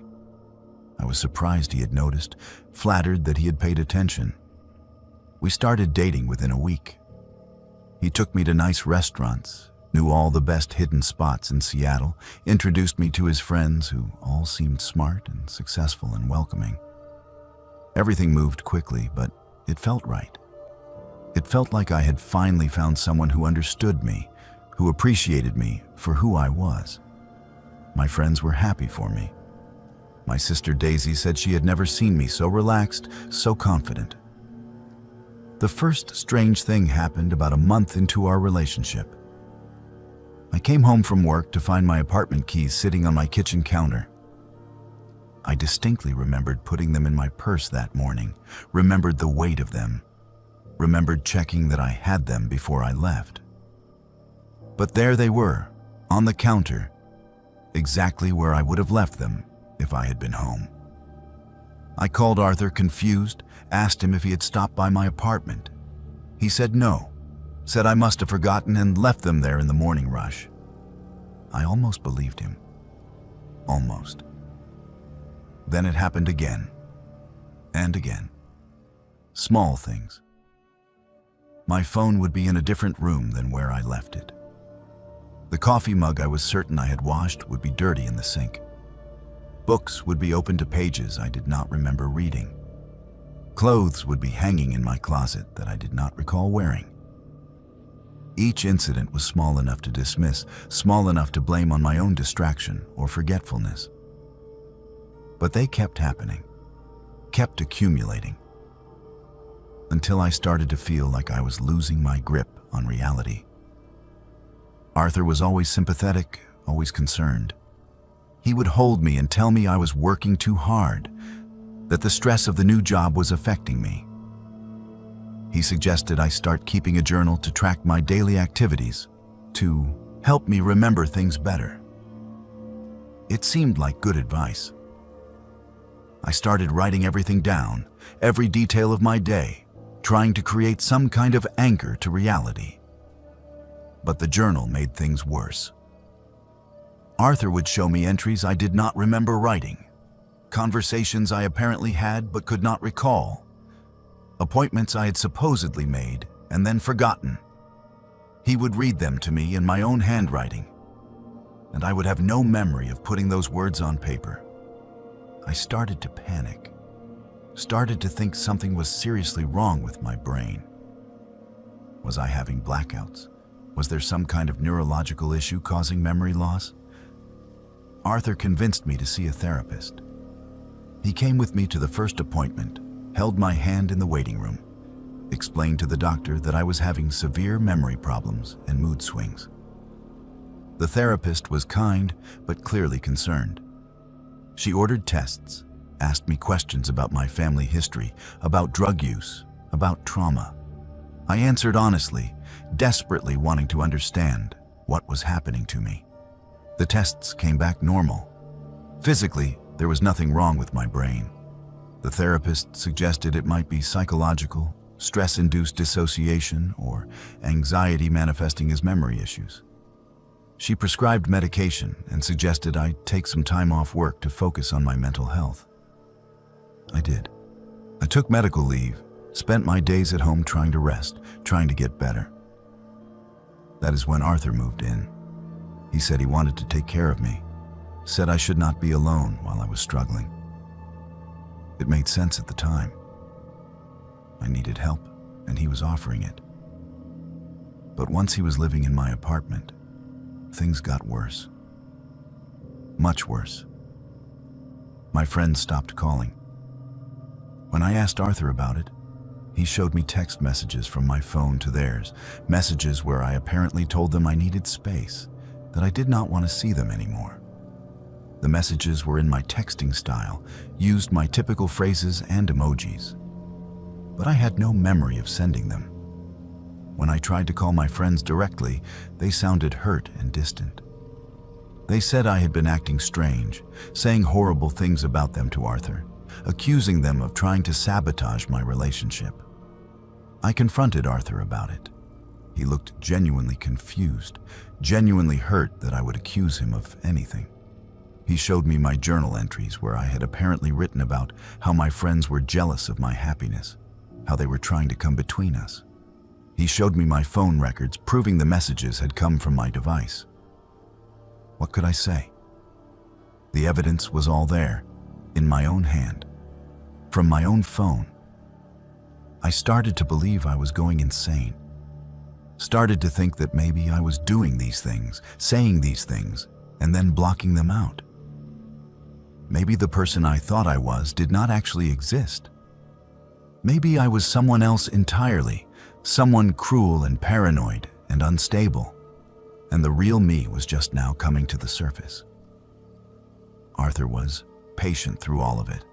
I was surprised he had noticed, flattered that he had paid attention. We started dating within a week. He took me to nice restaurants, knew all the best hidden spots in Seattle, introduced me to his friends who all seemed smart and successful and welcoming. Everything moved quickly, but it felt right. It felt like I had finally found someone who understood me, who appreciated me for who I was. My friends were happy for me. My sister Daisy said she had never seen me so relaxed, so confident. The first strange thing happened about a month into our relationship. I came home from work to find my apartment keys sitting on my kitchen counter. I distinctly remembered putting them in my purse that morning, remembered the weight of them, remembered checking that I had them before I left. But there they were, on the counter, exactly where I would have left them if I had been home. I called Arthur confused, asked him if he had stopped by my apartment. He said no, said I must have forgotten and left them there in the morning rush. I almost believed him. Almost. Then it happened again, and again. Small things. My phone would be in a different room than where I left it. The coffee mug I was certain I had washed would be dirty in the sink. Books would be open to pages I did not remember reading. Clothes would be hanging in my closet that I did not recall wearing. Each incident was small enough to dismiss, small enough to blame on my own distraction or forgetfulness. But they kept happening, kept accumulating, until I started to feel like I was losing my grip on reality. Arthur was always sympathetic, always concerned. He would hold me and tell me I was working too hard, that the stress of the new job was affecting me. He suggested I start keeping a journal to track my daily activities, to help me remember things better. It seemed like good advice. I started writing everything down, every detail of my day, trying to create some kind of anchor to reality. But the journal made things worse. Arthur would show me entries I did not remember writing, conversations I apparently had but could not recall, appointments I had supposedly made and then forgotten. He would read them to me in my own handwriting, and I would have no memory of putting those words on paper. I started to panic, started to think something was seriously wrong with my brain. Was I having blackouts? Was there some kind of neurological issue causing memory loss? Arthur convinced me to see a therapist. He came with me to the first appointment, held my hand in the waiting room, explained to the doctor that I was having severe memory problems and mood swings. The therapist was kind, but clearly concerned. She ordered tests, asked me questions about my family history, about drug use, about trauma. I answered honestly, desperately wanting to understand what was happening to me. The tests came back normal. Physically, there was nothing wrong with my brain. The therapist suggested it might be psychological, stress-induced dissociation, or anxiety manifesting as memory issues. She prescribed medication and suggested I take some time off work to focus on my mental health. I did. I took medical leave, spent my days at home trying to rest, trying to get better. That is when Arthur moved in. He said he wanted to take care of me, said I should not be alone while I was struggling. It made sense at the time. I needed help, and he was offering it. But once he was living in my apartment, things got worse. Much worse. My friends stopped calling. When I asked Arthur about it, he showed me text messages from my phone to theirs, messages where I apparently told them I needed space, that I did not want to see them anymore. The messages were in my texting style, used my typical phrases and emojis. But I had no memory of sending them. When I tried to call my friends directly, they sounded hurt and distant. They said I had been acting strange, saying horrible things about them to Arthur, accusing them of trying to sabotage my relationship. I confronted Arthur about it. He looked genuinely confused, genuinely hurt that I would accuse him of anything. He showed me my journal entries where I had apparently written about how my friends were jealous of my happiness, how they were trying to come between us. He showed me my phone records proving the messages had come from my device. What could I say? The evidence was all there, in my own hand, from my own phone. I started to believe I was going insane. Started to think that maybe I was doing these things, saying these things, and then blocking them out. Maybe the person I thought I was did not actually exist. Maybe I was someone else entirely, someone cruel and paranoid and unstable, and the real me was just now coming to the surface. Arthur was patient through all of it.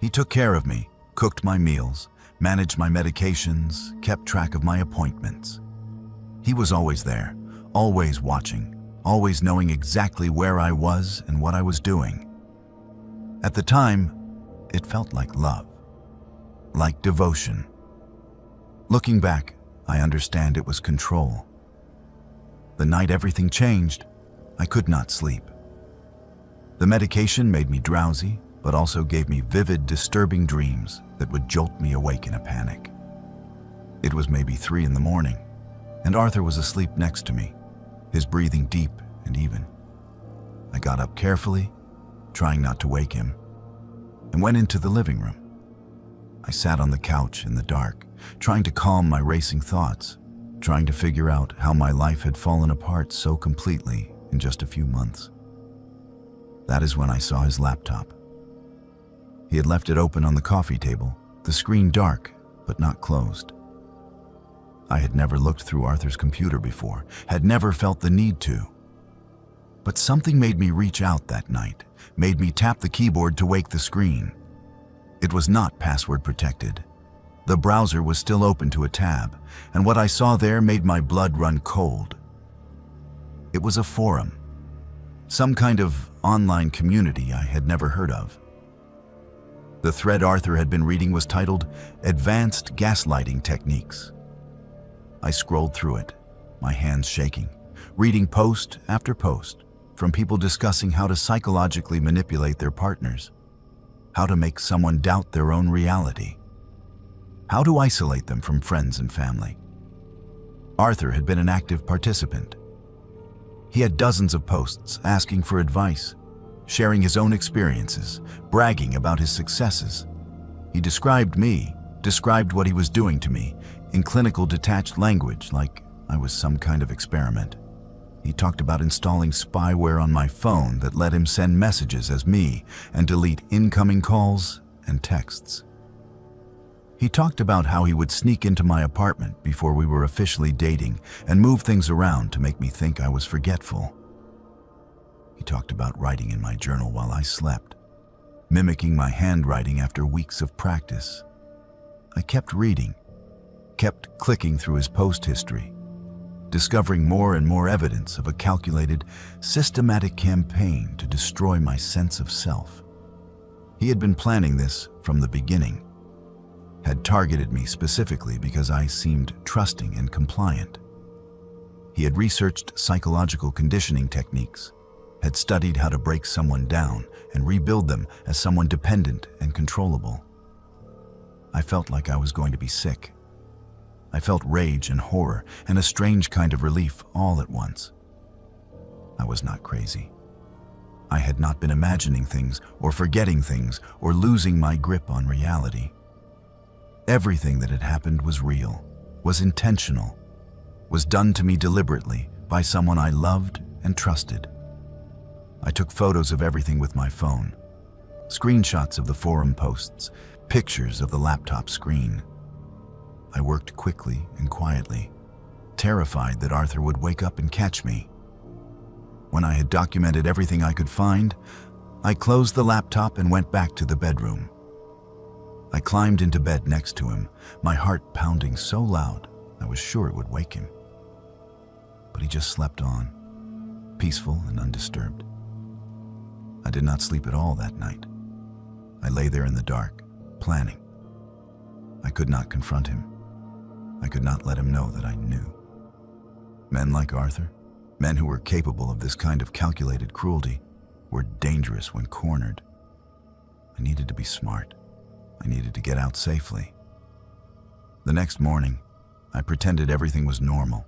He took care of me, cooked my meals, managed my medications, kept track of my appointments. He was always there, always watching, always knowing exactly where I was and what I was doing. At the time, it felt like love, like devotion. Looking back, I understand it was control. The night everything changed, I could not sleep. The medication made me drowsy, but also gave me vivid, disturbing dreams that would jolt me awake in a panic. It was maybe 3 a.m, and Arthur was asleep next to me, his breathing deep and even. I got up carefully, trying not to wake him, and went into the living room. I sat on the couch in the dark, trying to calm my racing thoughts, trying to figure out how my life had fallen apart so completely in just a few months. That is when I saw his laptop. He had left it open on the coffee table, the screen dark but not closed. I had never looked through Arthur's computer before, had never felt the need to. But something made me reach out that night, made me tap the keyboard to wake the screen. It was not password protected. The browser was still open to a tab, and what I saw there made my blood run cold. It was a forum, some kind of online community I had never heard of. The thread Arthur had been reading was titled "Advanced Gaslighting Techniques." I scrolled through it, my hands shaking, reading post after post from people discussing how to psychologically manipulate their partners, how to make someone doubt their own reality, how to isolate them from friends and family. Arthur had been an active participant. He had dozens of posts asking for advice, sharing his own experiences, bragging about his successes. He described what he was doing to me in clinical detached language like I was some kind of experiment. He talked about installing spyware on my phone that let him send messages as me and delete incoming calls and texts. He talked about how he would sneak into my apartment before we were officially dating and move things around to make me think I was forgetful. He talked about writing in my journal while I slept, mimicking my handwriting after weeks of practice. I kept reading, kept clicking through his post history, discovering more and more evidence of a calculated, systematic campaign to destroy my sense of self. He had been planning this from the beginning, had targeted me specifically because I seemed trusting and compliant. He had researched psychological conditioning techniques, had studied how to break someone down and rebuild them as someone dependent and controllable. I felt like I was going to be sick. I felt rage and horror and a strange kind of relief all at once. I was not crazy. I had not been imagining things or forgetting things or losing my grip on reality. Everything that had happened was real, was intentional, was done to me deliberately by someone I loved and trusted. I took photos of everything with my phone, screenshots of the forum posts, pictures of the laptop screen. I worked quickly and quietly, terrified that Arthur would wake up and catch me. When I had documented everything I could find, I closed the laptop and went back to the bedroom. I climbed into bed next to him, my heart pounding so loud I was sure it would wake him. But he just slept on, peaceful and undisturbed. I did not sleep at all that night. I lay there in the dark, planning. I could not confront him. I could not let him know that I knew. Men like Arthur, men who were capable of this kind of calculated cruelty, were dangerous when cornered. I needed to be smart. I needed to get out safely. The next morning, I pretended everything was normal.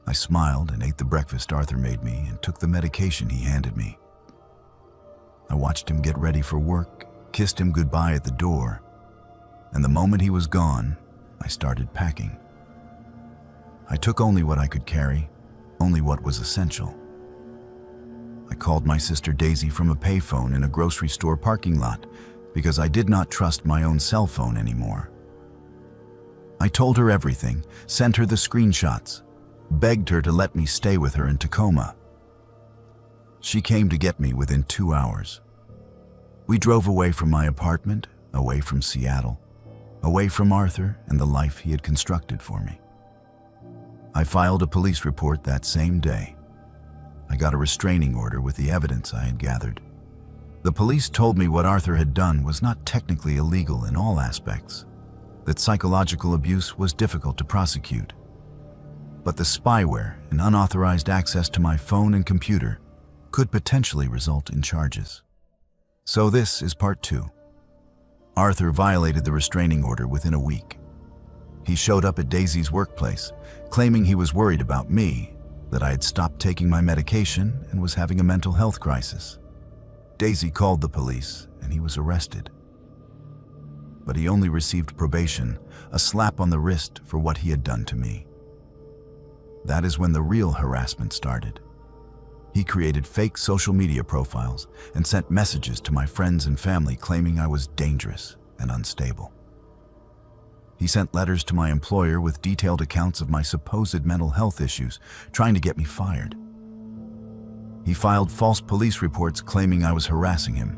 I smiled and ate the breakfast Arthur made me and took the medication he handed me. I watched him get ready for work, kissed him goodbye at the door, and the moment he was gone, I started packing. I took only what I could carry, only what was essential. I called my sister Daisy from a payphone in a grocery store parking lot because I did not trust my own cell phone anymore. I told her everything, sent her the screenshots, begged her to let me stay with her in Tacoma. She came to get me within 2 hours. We drove away from my apartment, away from Seattle, away from Arthur and the life he had constructed for me. I filed a police report that same day. I got a restraining order with the evidence I had gathered. The police told me what Arthur had done was not technically illegal in all aspects, that psychological abuse was difficult to prosecute. But the spyware and unauthorized access to my phone and computer could potentially result in charges. So this is part 2. Arthur violated the restraining order within a week. He showed up at Daisy's workplace, claiming he was worried about me, that I had stopped taking my medication and was having a mental health crisis. Daisy called the police and he was arrested. But he only received probation, a slap on the wrist for what he had done to me. That is when the real harassment started. He created fake social media profiles and sent messages to my friends and family claiming I was dangerous and unstable. He sent letters to my employer with detailed accounts of my supposed mental health issues, trying to get me fired. He filed false police reports claiming I was harassing him,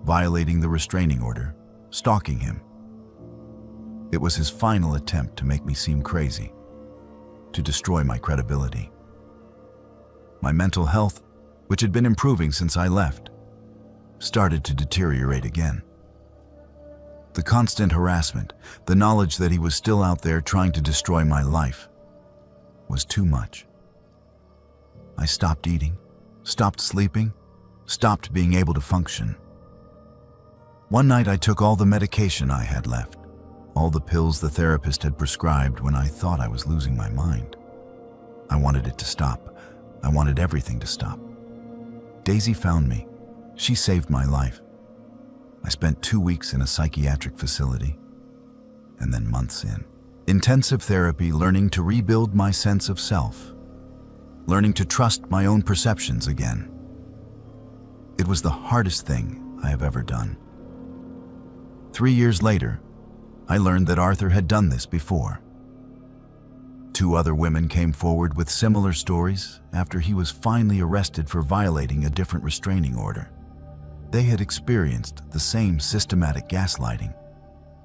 violating the restraining order, stalking him. It was his final attempt to make me seem crazy, to destroy my credibility. My mental health, which had been improving since I left, started to deteriorate again. The constant harassment, the knowledge that he was still out there trying to destroy my life, was too much. I stopped eating, stopped sleeping, stopped being able to function. One night I took all the medication I had left, all the pills the therapist had prescribed when I thought I was losing my mind. I wanted it to stop. I wanted everything to stop. Daisy found me. She saved my life. I spent 2 weeks in a psychiatric facility, and then months in intensive therapy, learning to rebuild my sense of self, learning to trust my own perceptions again. It was the hardest thing I have ever done. 3 years later, I learned that Arthur had done this before. 2 other women came forward with similar stories after he was finally arrested for violating a different restraining order. They had experienced the same systematic gaslighting,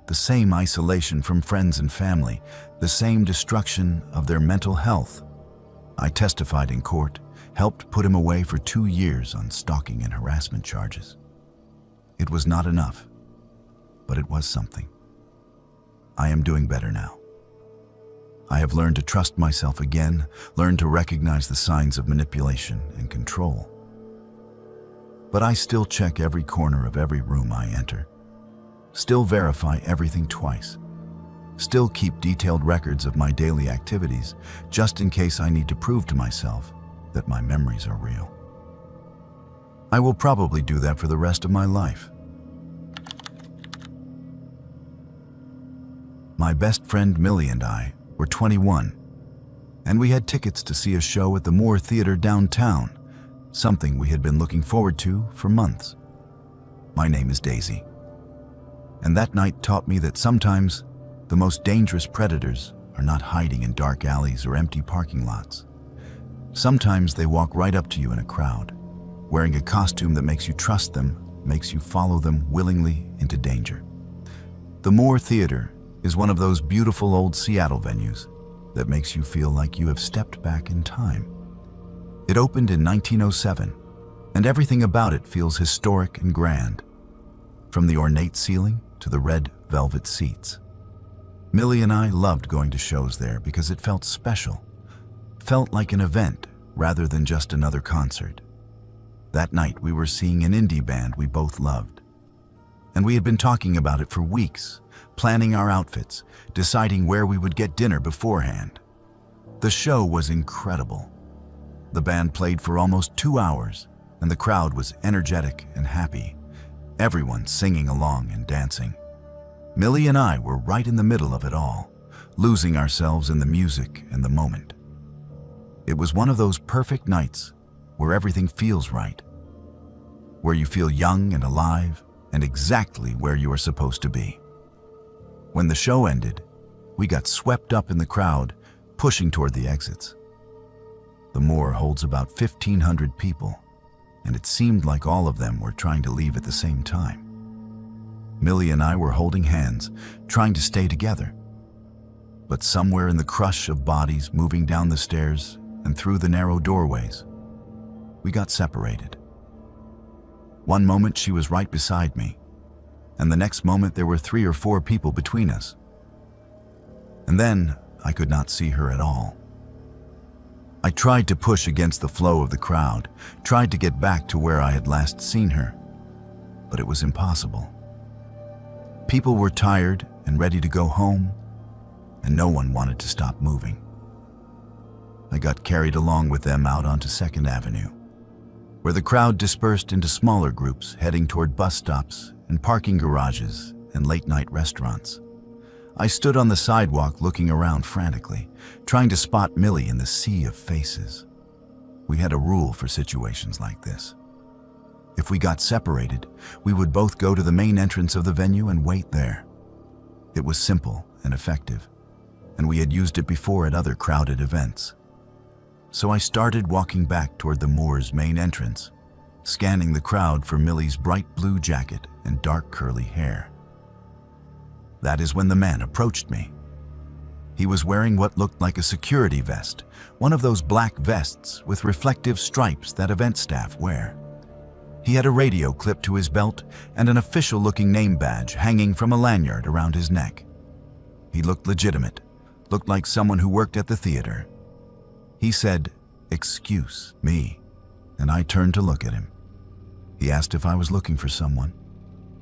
the same isolation from friends and family, the same destruction of their mental health. I testified in court, helped put him away for 2 years on stalking and harassment charges. It was not enough, but it was something. I am doing better now. I have learned to trust myself again, learned to recognize the signs of manipulation and control. But I still check every corner of every room I enter, still verify everything twice, still keep detailed records of my daily activities, just in case I need to prove to myself that my memories are real. I will probably do that for the rest of my life. My best friend Millie and I were 21, and we had tickets to see a show at the Moore Theater downtown, something we had been looking forward to for months. My name is Daisy, and that night taught me that sometimes the most dangerous predators are not hiding in dark alleys or empty parking lots. Sometimes they walk right up to you in a crowd, wearing a costume that makes you trust them, makes you follow them willingly into danger. The Moore Theater is one of those beautiful old Seattle venues that makes you feel like you have stepped back in time. It opened in 1907, and everything about it feels historic and grand, from the ornate ceiling to the red velvet seats. Millie and I loved going to shows there because it felt special, felt like an event rather than just another concert. That night we were seeing an indie band we both loved, and we had been talking about it for weeks, planning our outfits, deciding where we would get dinner beforehand. The show was incredible. The band played for almost 2 hours, and the crowd was energetic and happy, everyone singing along and dancing. Millie and I were right in the middle of it all, losing ourselves in the music and the moment. It was one of those perfect nights where everything feels right, where you feel young and alive and exactly where you are supposed to be. When the show ended, we got swept up in the crowd, pushing toward the exits. The Moore holds about 1,500 people, and it seemed like all of them were trying to leave at the same time. Millie and I were holding hands, trying to stay together. But somewhere in the crush of bodies moving down the stairs and through the narrow doorways, we got separated. One moment she was right beside me, and the next moment there were 3 or 4 people between us. And then I could not see her at all. I tried to push against the flow of the crowd, tried to get back to where I had last seen her, but it was impossible. People were tired and ready to go home, and no one wanted to stop moving. I got carried along with them out onto 2nd Avenue, where the crowd dispersed into smaller groups heading toward bus stops and parking garages and late-night restaurants. I stood on the sidewalk looking around frantically, trying to spot Millie in the sea of faces. We had a rule for situations like this. If we got separated, we would both go to the main entrance of the venue and wait there. It was simple and effective, and we had used it before at other crowded events. So I started walking back toward the Moor's main entrance, scanning the crowd for Millie's bright blue jacket and dark curly hair. That is when the man approached me. He was wearing what looked like a security vest, one of those black vests with reflective stripes that event staff wear. He had a radio clipped to his belt and an official-looking name badge hanging from a lanyard around his neck. He looked legitimate, looked like someone who worked at the theater. He said, "Excuse me," and I turned to look at him. He asked if I was looking for someone,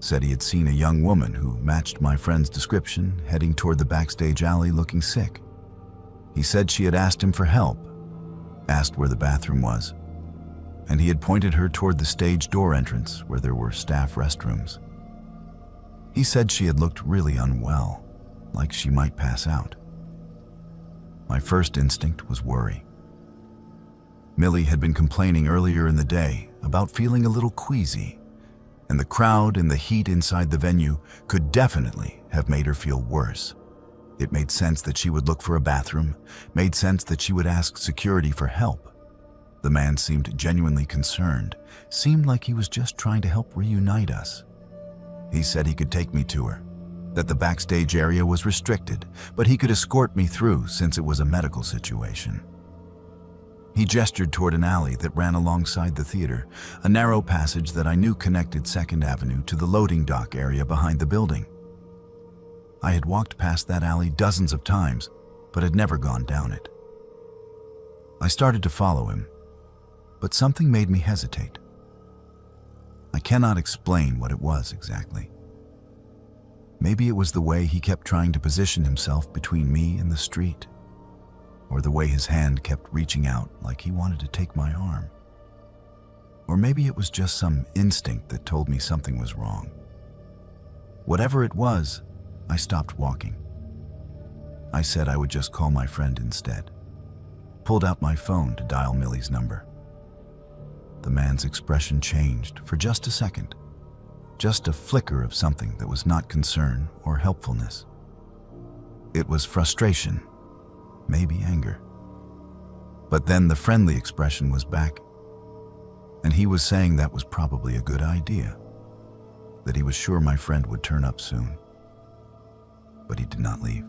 said he had seen a young woman who matched my friend's description heading toward the backstage alley looking sick. He said she had asked him for help, asked where the bathroom was, and he had pointed her toward the stage door entrance where there were staff restrooms. He said she had looked really unwell, like she might pass out. My first instinct was worry. Millie had been complaining earlier in the day about feeling a little queasy, and the crowd and the heat inside the venue could definitely have made her feel worse. It made sense that she would look for a bathroom, made sense that she would ask security for help. The man seemed genuinely concerned, seemed like he was just trying to help reunite us. He said he could take me to her, that the backstage area was restricted, but he could escort me through since it was a medical situation. He gestured toward an alley that ran alongside the theater, a narrow passage that I knew connected 2nd Avenue to the loading dock area behind the building. I had walked past that alley dozens of times, but had never gone down it. I started to follow him, but something made me hesitate. I cannot explain what it was exactly. Maybe it was the way he kept trying to position himself between me and the street, or the way his hand kept reaching out like he wanted to take my arm. Or maybe it was just some instinct that told me something was wrong. Whatever it was, I stopped walking. I said I would just call my friend instead. Pulled out my phone to dial Millie's number. The man's expression changed for just a second. Just a flicker of something that was not concern or helpfulness. It was frustration, maybe anger. But then the friendly expression was back, and he was saying that was probably a good idea, that he was sure my friend would turn up soon. But he did not leave.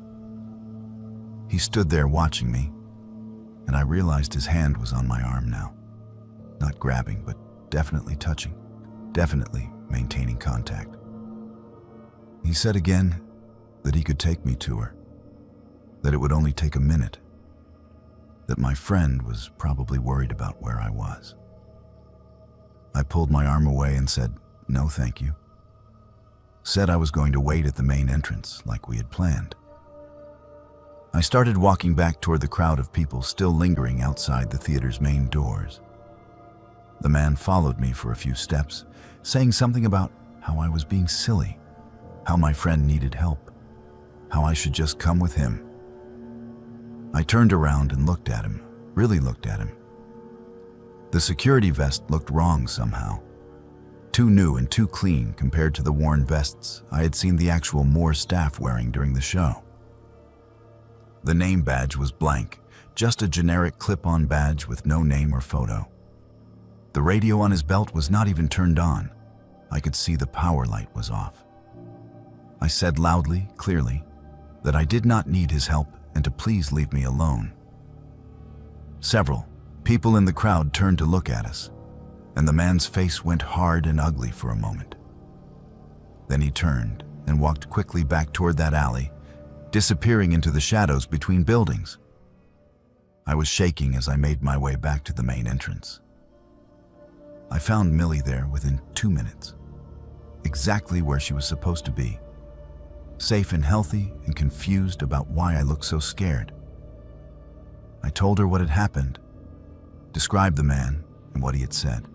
He stood there watching me, and I realized his hand was on my arm now. Not grabbing, but definitely touching, definitely maintaining contact. He said again that he could take me to her, that it would only take a minute, that my friend was probably worried about where I was. I pulled my arm away and said, "No, thank you." Said I was going to wait at the main entrance like we had planned. I started walking back toward the crowd of people still lingering outside the theater's main doors. The man followed me for a few steps, saying something about how I was being silly, how my friend needed help, how I should just come with him. I turned around and looked at him, really looked at him. The security vest looked wrong somehow. Too new and too clean compared to the worn vests I had seen the actual Moore staff wearing during the show. The name badge was blank, just a generic clip-on badge with no name or photo. The radio on his belt was not even turned on. I could see the power light was off. I said loudly, clearly, that I did not need his help and to please leave me alone. Several people in the crowd turned to look at us, and the man's face went hard and ugly for a moment. Then he turned and walked quickly back toward that alley, disappearing into the shadows between buildings. I was shaking as I made my way back to the main entrance. I found Millie there within 2 minutes, exactly where she was supposed to be, safe and healthy and confused about why I looked so scared. I told her what had happened, described the man and what he had said.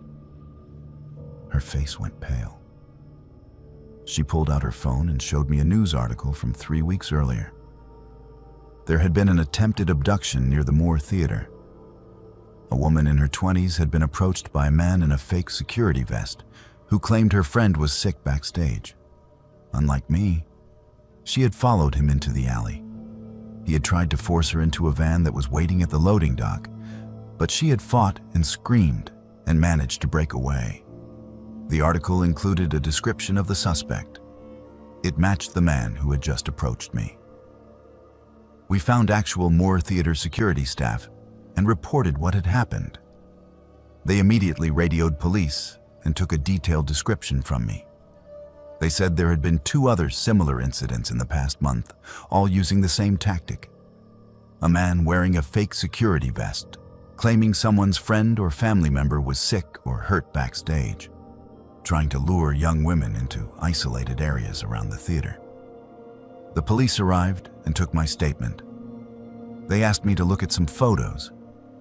Her face went pale. She pulled out her phone and showed me a news article from 3 weeks earlier. There had been an attempted abduction near the Moore Theater. A woman in her 20s had been approached by a man in a fake security vest who claimed her friend was sick backstage. Unlike me, she had followed him into the alley. He had tried to force her into a van that was waiting at the loading dock, but she had fought and screamed and managed to break away. The article included a description of the suspect. It matched the man who had just approached me. We found actual Moore Theater security staff and reported what had happened. They immediately radioed police and took a detailed description from me. They said there had been 2 other similar incidents in the past month, all using the same tactic. A man wearing a fake security vest, claiming someone's friend or family member was sick or hurt backstage, trying to lure young women into isolated areas around the theater. The police arrived and took my statement. They asked me to look at some photos,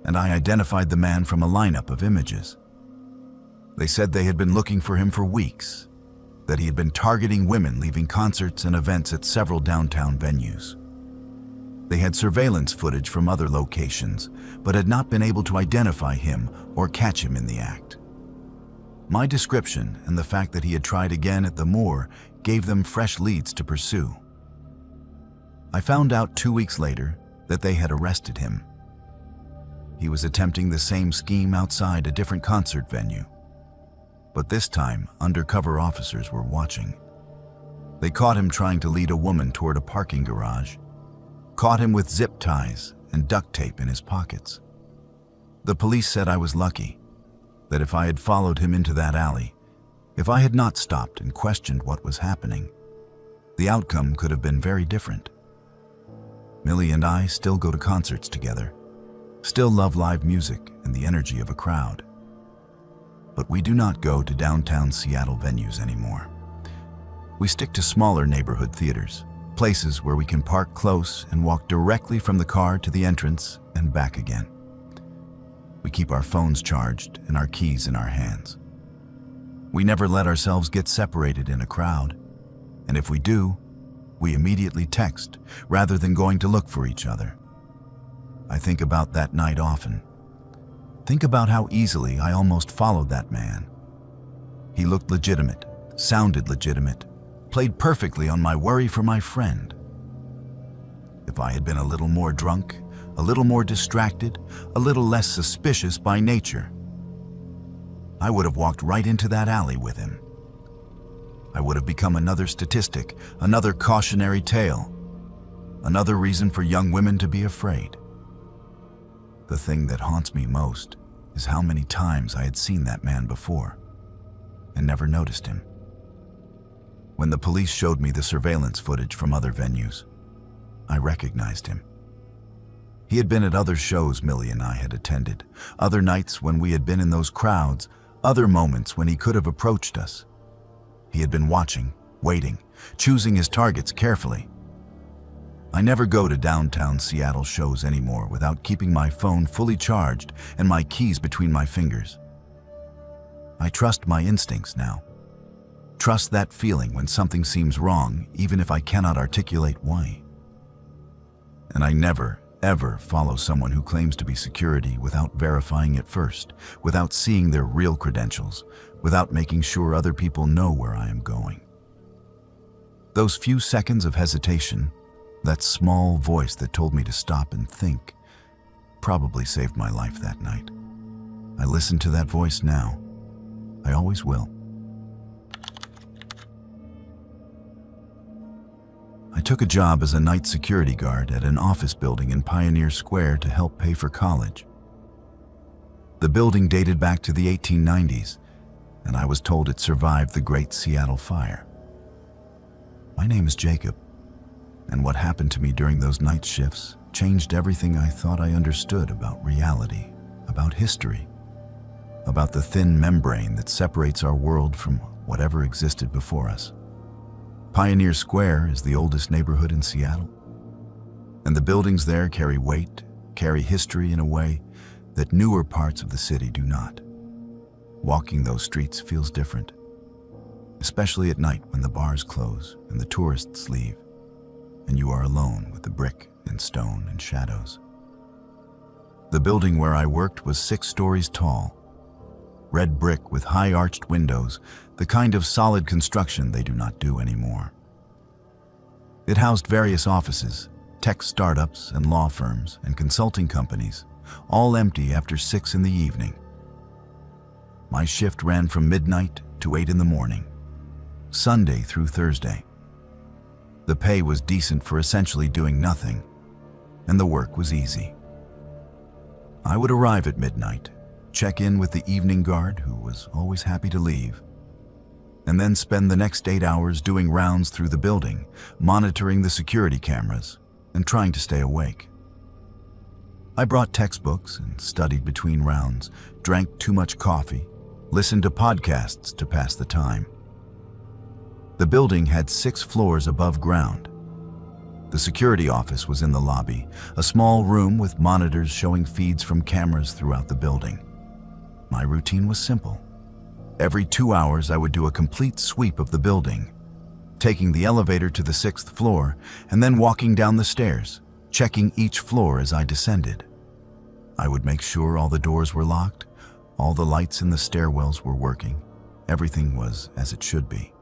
and I identified the man from a lineup of images. They said they had been looking for him for weeks, that he had been targeting women leaving concerts and events at several downtown venues. They had surveillance footage from other locations, but had not been able to identify him or catch him in the act. My description and the fact that he had tried again at the Moore gave them fresh leads to pursue. I found out 2 weeks later that they had arrested him. He was attempting the same scheme outside a different concert venue. But this time, undercover officers were watching. They caught him trying to lead a woman toward a parking garage, caught him with zip ties and duct tape in his pockets. The police said I was lucky, that if I had followed him into that alley, if I had not stopped and questioned what was happening, the outcome could have been very different. Millie and I still go to concerts together, still love live music and the energy of a crowd. But we do not go to downtown Seattle venues anymore. We stick to smaller neighborhood theaters, places where we can park close and walk directly from the car to the entrance and back again. We keep our phones charged and our keys in our hands. We never let ourselves get separated in a crowd, and if we do, we immediately text rather than going to look for each other. I think about that night often. Think about how easily I almost followed that man. He looked legitimate, sounded legitimate, played perfectly on my worry for my friend. If I had been a little more drunk, a little more distracted, a little less suspicious by nature, I would have walked right into that alley with him. I would have become another statistic, another cautionary tale, another reason for young women to be afraid. The thing that haunts me most is how many times I had seen that man before and never noticed him. When the police showed me the surveillance footage from other venues, I recognized him. He had been at other shows Millie and I had attended, other nights when we had been in those crowds, other moments when he could have approached us. He had been watching, waiting, choosing his targets carefully. I never go to downtown Seattle shows anymore without keeping my phone fully charged and my keys between my fingers. I trust my instincts now. Trust that feeling when something seems wrong, even if I cannot articulate why. And I never, ever follow someone who claims to be security without verifying it first, without seeing their real credentials, without making sure other people know where I am going. Those few seconds of hesitation, that small voice that told me to stop and think, probably saved my life that night. I listen to that voice now. I always will. I took a job as a night security guard at an office building in Pioneer Square to help pay for college. The building dated back to the 1890s, and I was told it survived the Great Seattle Fire. My name is Jacob, and what happened to me during those night shifts changed everything I thought I understood about reality, about history, about the thin membrane that separates our world from whatever existed before us. Pioneer Square is the oldest neighborhood in Seattle, and the buildings there carry weight, carry history in a way that newer parts of the city do not. Walking those streets feels different. especially at night when the bars close and the tourists leave, and you are alone with the brick and stone and shadows. The building where I worked was 6 stories tall. Red brick with high arched windows, the kind of solid construction they do not do anymore. It housed various offices, tech startups and law firms and consulting companies, all empty after 6 in the evening. My shift ran from midnight to 8 in the morning, Sunday through Thursday. The pay was decent for essentially doing nothing, and the work was easy. I would arrive at midnight, check in with the evening guard, who was always happy to leave, and then spend the next 8 hours doing rounds through the building, monitoring the security cameras and trying to stay awake. I brought textbooks and studied between rounds, drank too much coffee, listened to podcasts to pass the time. The building had 6 floors above ground. The security office was in the lobby, a small room with monitors showing feeds from cameras throughout the building. My routine was simple. Every 2 hours, I would do a complete sweep of the building, taking the elevator to the 6th floor and then walking down the stairs, checking each floor as I descended. I would make sure all the doors were locked, all the lights in the stairwells were working, everything was as it should be.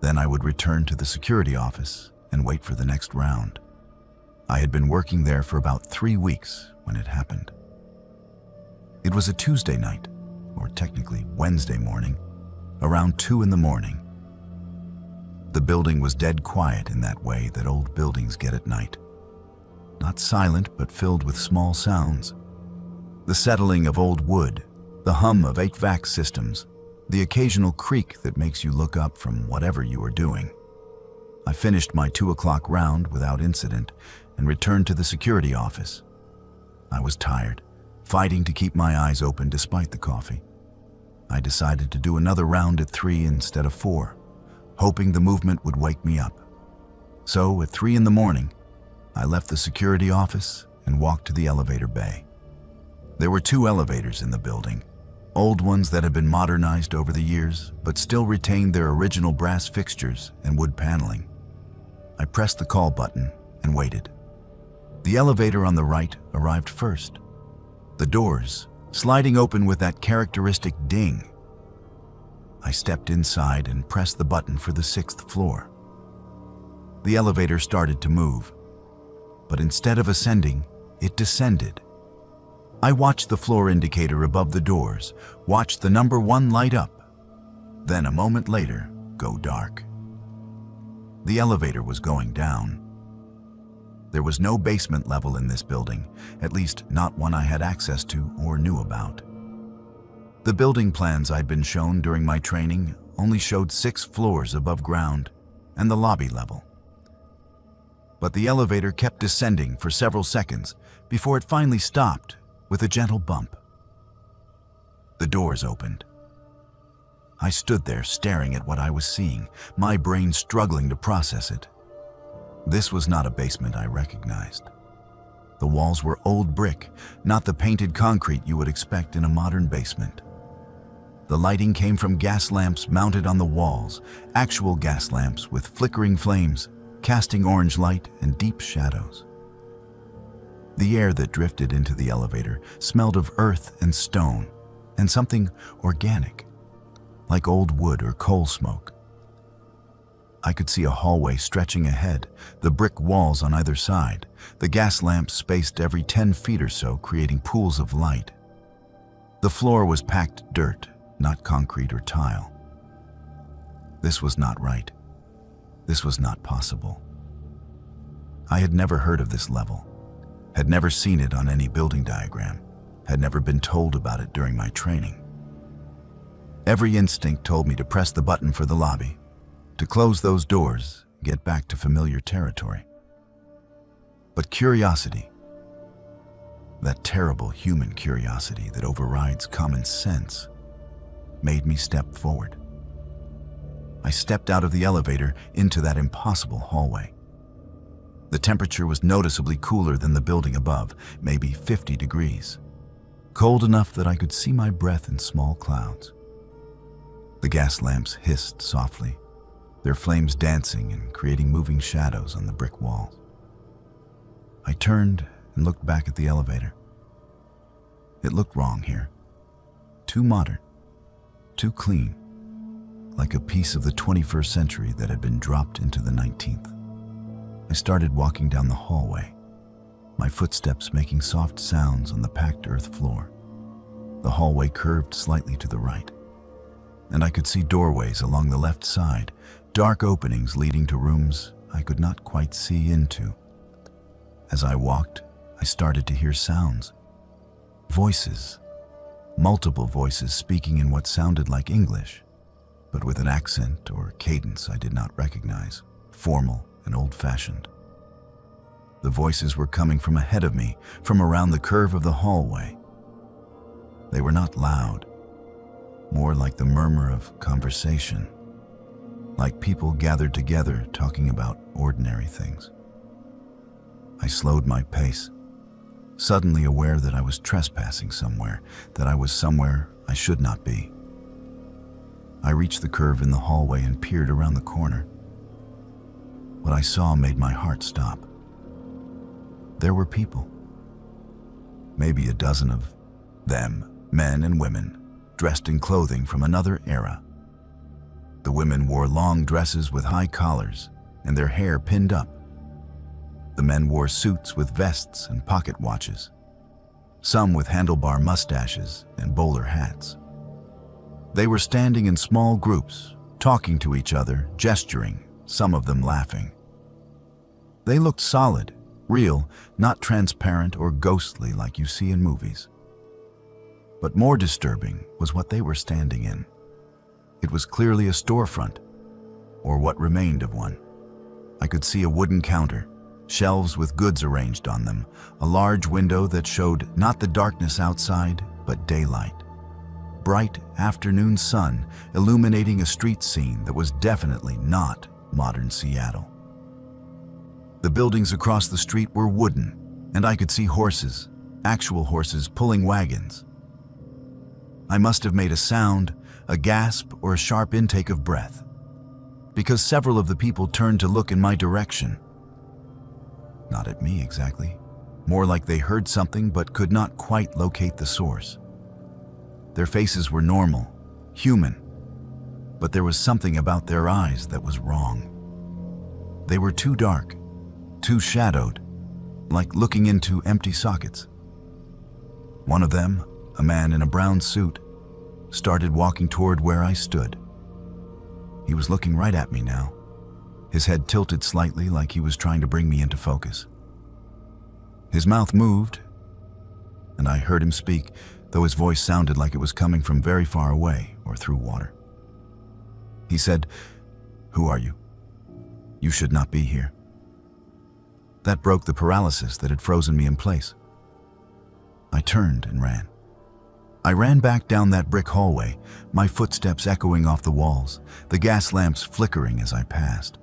Then I would return to the security office and wait for the next round. I had been working there for about 3 weeks when it happened. It was a Tuesday night, or technically Wednesday morning, around 2 in the morning. The building was dead quiet in that way that old buildings get at night. Not silent, but filled with small sounds. The settling of old wood, the hum of HVAC systems, the occasional creak that makes you look up from whatever you are doing. I finished my 2 o'clock round without incident and returned to the security office. I was tired, fighting to keep my eyes open despite the coffee. I decided to do another round at 3 instead of 4, hoping the movement would wake me up. So at 3 in the morning, I left the security office and walked to the elevator bay. There were 2 elevators in the building, old ones that had been modernized over the years, but still retained their original brass fixtures and wood paneling. I pressed the call button and waited. The elevator on the right arrived first. The doors sliding open with that characteristic ding. I stepped inside and pressed the button for the 6th floor. The elevator started to move, but instead of ascending, it descended. I watched the floor indicator above the doors, watched the number 1 light up, then a moment later go dark. The elevator was going down. There was no basement level in this building, at least not one I had access to or knew about. The building plans I'd been shown during my training only showed 6 floors above ground and the lobby level. But the elevator kept descending for several seconds before it finally stopped with a gentle bump. The doors opened. I stood there staring at what I was seeing, my brain struggling to process it. This was not a basement I recognized. The walls were old brick, not the painted concrete you would expect in a modern basement. The lighting came from gas lamps mounted on the walls, actual gas lamps with flickering flames, casting orange light and deep shadows. The air that drifted into the elevator smelled of earth and stone and something organic, like old wood or coal smoke. I could see a hallway stretching ahead, the brick walls on either side, the gas lamps spaced every 10 feet or so, creating pools of light. The floor was packed dirt, not concrete or tile. This was not right. This was not possible. I had never heard of this level, had never seen it on any building diagram, had never been told about it during my training. Every instinct told me to press the button for the lobby, to close those doors, get back to familiar territory. But curiosity, that terrible human curiosity that overrides common sense, made me step forward. I stepped out of the elevator into that impossible hallway. The temperature was noticeably cooler than the building above, maybe 50 degrees. Cold enough that I could see my breath in small clouds. The gas lamps hissed softly, their flames dancing and creating moving shadows on the brick walls. I turned and looked back at the elevator. It looked wrong here. Too modern, too clean, like a piece of the 21st century that had been dropped into the 19th. I started walking down the hallway, my footsteps making soft sounds on the packed earth floor. The hallway curved slightly to the right, and I could see doorways along the left side, dark openings leading to rooms I could not quite see into. As I walked, I started to hear sounds. Voices. Multiple voices speaking in what sounded like English, but with an accent or cadence I did not recognize, formal and old-fashioned. The voices were coming from ahead of me, from around the curve of the hallway. They were not loud, more like the murmur of conversation, like people gathered together talking about ordinary things. I slowed my pace, suddenly aware that I was trespassing somewhere, that I was somewhere I should not be. I reached the curve in the hallway and peered around the corner. What I saw made my heart stop. There were people. Maybe a dozen of them, men and women, dressed in clothing from another era. The women wore long dresses with high collars and their hair pinned up. The men wore suits with vests and pocket watches, some with handlebar mustaches and bowler hats. They were standing in small groups, talking to each other, gesturing, some of them laughing. They looked solid, real, not transparent or ghostly like you see in movies. But more disturbing was what they were standing in. It was clearly a storefront, or what remained of one. I could see a wooden counter, shelves with goods arranged on them, a large window that showed not the darkness outside, but daylight. Bright afternoon sun illuminating a street scene that was definitely not modern Seattle. The buildings across the street were wooden, and I could see horses, actual horses pulling wagons. I must have made a sound, a gasp, or a sharp intake of breath, because several of the people turned to look in my direction. Not at me exactly, more like they heard something but could not quite locate the source. Their faces were normal, human, but there was something about their eyes that was wrong. They were too dark, too shadowed, like looking into empty sockets. One of them, a man in a brown suit, started walking toward where I stood. He was looking right at me now, his head tilted slightly like he was trying to bring me into focus. His mouth moved, and I heard him speak, though his voice sounded like it was coming from very far away or through water. He said, "Who are you? You should not be here." That broke the paralysis that had frozen me in place. I turned and ran. I ran back down that brick hallway, my footsteps echoing off the walls, the gas lamps flickering as I passed.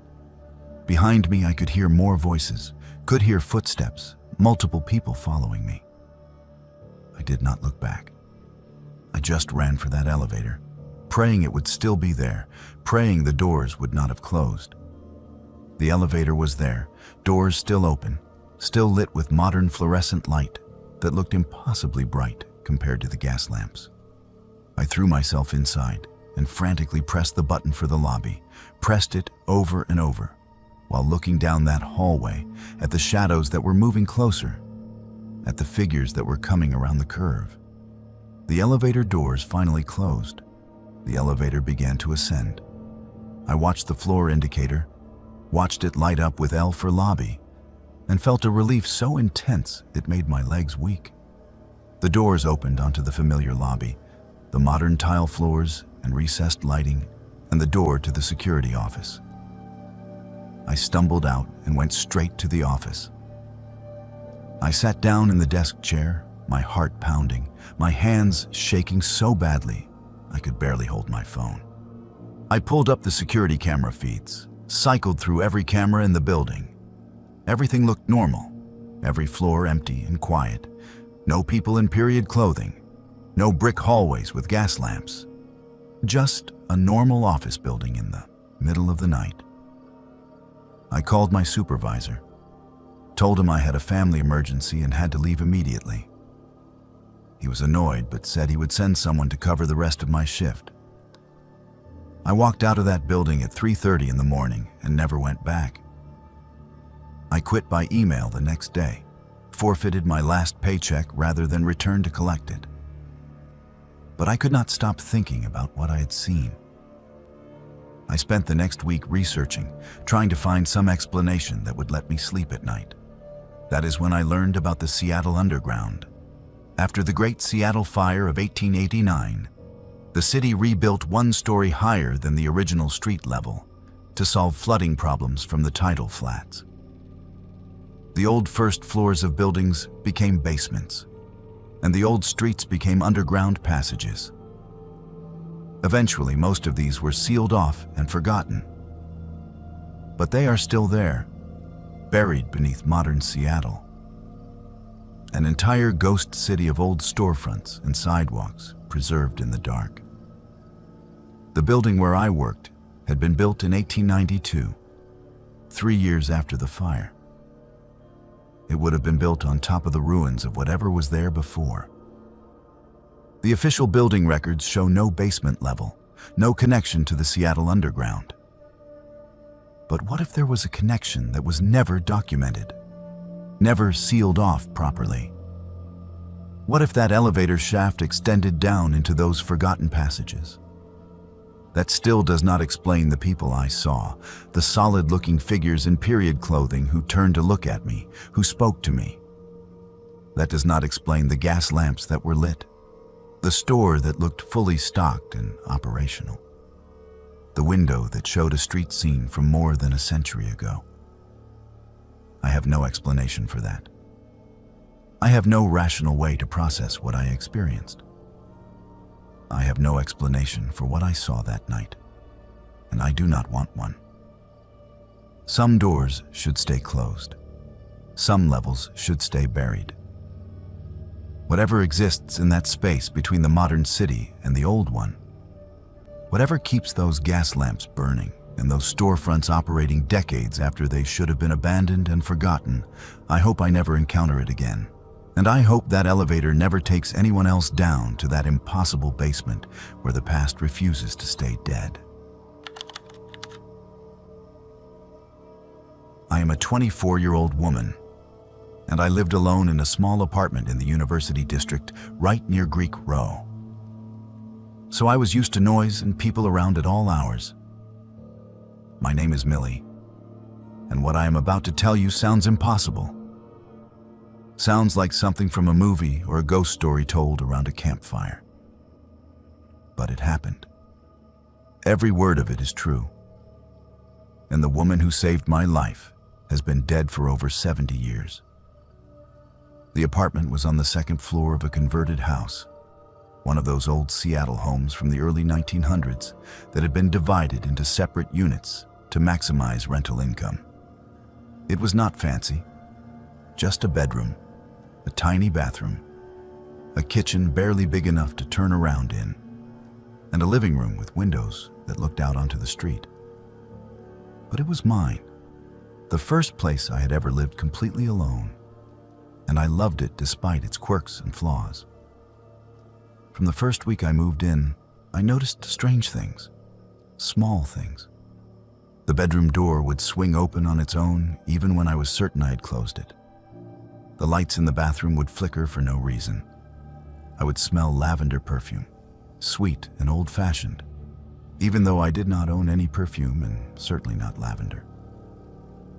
Behind me, I could hear more voices, could hear footsteps, multiple people following me. I did not look back. I just ran for that elevator, praying it would still be there, praying the doors would not have closed. The elevator was there, doors still open, still lit with modern fluorescent light that looked impossibly bright compared to the gas lamps. I threw myself inside and frantically pressed the button for the lobby, pressed it over and over, while looking down that hallway at the shadows that were moving closer, at the figures that were coming around the curve. The elevator doors finally closed. The elevator began to ascend. I watched the floor indicator, watched it light up with L for lobby, and felt a relief so intense it made my legs weak. The doors opened onto the familiar lobby, the modern tile floors and recessed lighting, and the door to the security office. I stumbled out and went straight to the office. I sat down in the desk chair, my heart pounding, my hands shaking so badly I could barely hold my phone. I pulled up the security camera feeds, cycled through every camera in the building. Everything looked normal, every floor empty and quiet. No people in period clothing, no brick hallways with gas lamps. Just a normal office building in the middle of the night. I called my supervisor, told him I had a family emergency and had to leave immediately. He was annoyed, but said he would send someone to cover the rest of my shift. I walked out of that building at 3:30 in the morning and never went back. I quit by email the next day, forfeited my last paycheck rather than return to collect it. But I could not stop thinking about what I had seen. I spent the next week researching, trying to find some explanation that would let me sleep at night. That is when I learned about the Seattle Underground. After the Great Seattle Fire of 1889, the city rebuilt one story higher than the original street level to solve flooding problems from the tidal flats. The old first floors of buildings became basements, and the old streets became underground passages. Eventually, most of these were sealed off and forgotten. But they are still there, buried beneath modern Seattle. An entire ghost city of old storefronts and sidewalks preserved in the dark. The building where I worked had been built in 1892, 3 years after the fire. It would have been built on top of the ruins of whatever was there before. The official building records show no basement level, no connection to the Seattle Underground. But what if there was a connection that was never documented, never sealed off properly? What if that elevator shaft extended down into those forgotten passages? That still does not explain the people I saw, the solid-looking figures in period clothing who turned to look at me, who spoke to me. That does not explain the gas lamps that were lit, the store that looked fully stocked and operational, the window that showed a street scene from more than a century ago. I have no explanation for that. I have no rational way to process what I experienced. I have no explanation for what I saw that night, and I do not want one. Some doors should stay closed. Some levels should stay buried. Whatever exists in that space between the modern city and the old one, whatever keeps those gas lamps burning and those storefronts operating decades after they should have been abandoned and forgotten, I hope I never encounter it again. And I hope that elevator never takes anyone else down to that impossible basement where the past refuses to stay dead. I am a 24-year-old woman, and I lived alone in a small apartment in the University District right near Greek Row. So I was used to noise and people around at all hours. My name is Millie, and what I am about to tell you sounds impossible. Sounds like something from a movie or a ghost story told around a campfire. But it happened. Every word of it is true. And the woman who saved my life has been dead for over 70 years. The apartment was on the second floor of a converted house, one of those old Seattle homes from the early 1900s that had been divided into separate units to maximize rental income. It was not fancy, just a bedroom, a tiny bathroom, a kitchen barely big enough to turn around in, and a living room with windows that looked out onto the street. But it was mine, the first place I had ever lived completely alone, and I loved it despite its quirks and flaws. From the first week I moved in, I noticed strange things, small things. The bedroom door would swing open on its own even when I was certain I had closed it. The lights in the bathroom would flicker for no reason. I would smell lavender perfume, sweet and old-fashioned, even though I did not own any perfume and certainly not lavender.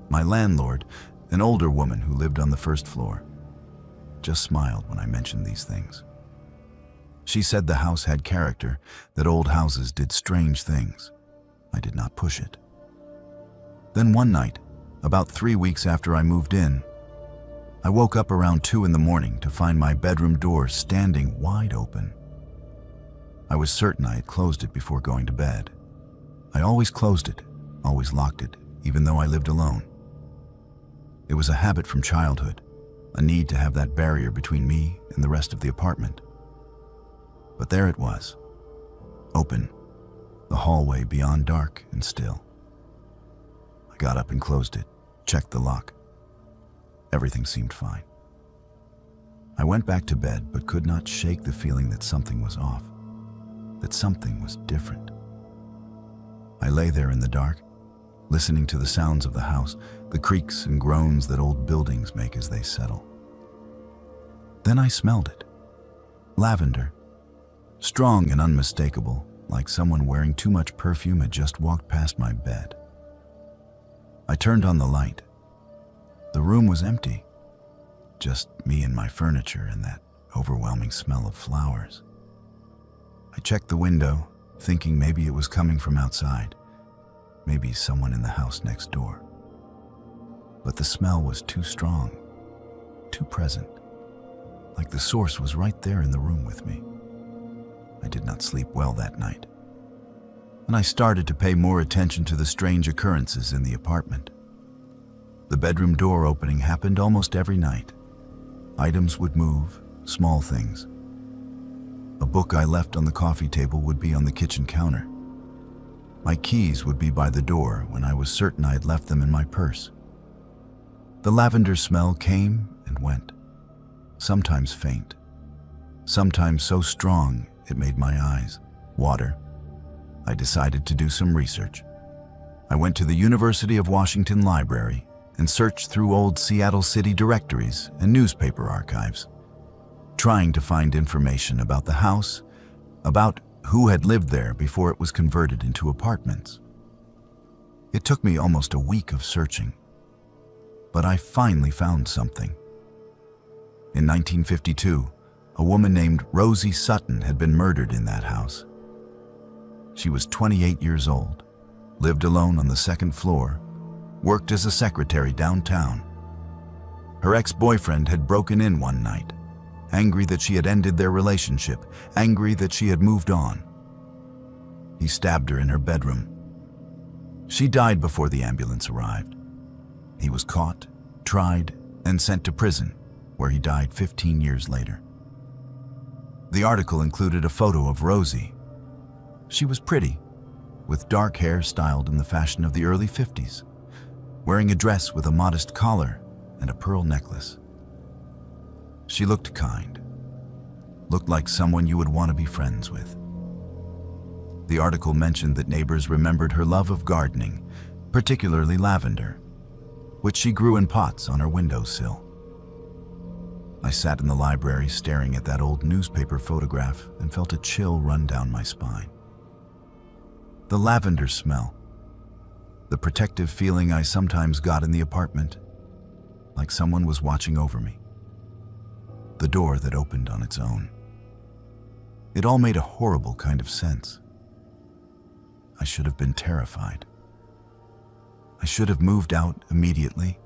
My landlord, an older woman who lived on the first floor, just smiled when I mentioned these things. She said the house had character, that old houses did strange things. I did not push it. Then one night, about 3 weeks after I moved in, I woke up around 2 in the morning to find my bedroom door standing wide open. I was certain I had closed it before going to bed. I always closed it, always locked it, even though I lived alone. It was a habit from childhood, a need to have that barrier between me and the rest of the apartment. But there it was, open, the hallway beyond dark and still. I got up and closed it, checked the lock. Everything seemed fine. I went back to bed but could not shake the feeling that something was off, that something was different. I lay there in the dark, listening to the sounds of the house, the creaks and groans that old buildings make as they settle. Then I smelled it. Lavender. Strong and unmistakable, like someone wearing too much perfume had just walked past my bed. I turned on the light. The room was empty. Just me and my furniture and that overwhelming smell of flowers. I checked the window, thinking maybe it was coming from outside. Maybe someone in the house next door. But the smell was too strong, too present, like the source was right there in the room with me. I did not sleep well that night, and I started to pay more attention to the strange occurrences in the apartment. The bedroom door opening happened almost every night. Items would move, small things. A book I left on the coffee table would be on the kitchen counter. My keys would be by the door when I was certain I had left them in my purse. The lavender smell came and went, sometimes faint, sometimes so strong it made my eyes water. I decided to do some research. I went to the University of Washington Library and searched through old Seattle City directories and newspaper archives, trying to find information about the house, about who had lived there before it was converted into apartments. It took me almost a week of searching, but I finally found something. In 1952, a woman named Rosie Sutton had been murdered in that house. She was 28 years old, lived alone on the second floor, worked as a secretary downtown. Her ex-boyfriend had broken in one night, angry that she had ended their relationship, angry that she had moved on. He stabbed her in her bedroom. She died before the ambulance arrived. He was caught, tried, and sent to prison, where he died 15 years later. The article included a photo of Rosie. She was pretty, with dark hair styled in the fashion of the early 50s, wearing a dress with a modest collar and a pearl necklace. She looked kind, looked like someone you would want to be friends with. The article mentioned that neighbors remembered her love of gardening, particularly lavender, which she grew in pots on her windowsill. I sat in the library staring at that old newspaper photograph and felt a chill run down my spine. The lavender smell, the protective feeling I sometimes got in the apartment, like someone was watching over me. The door that opened on its own. It all made a horrible kind of sense. I should have been terrified. I should have moved out immediately,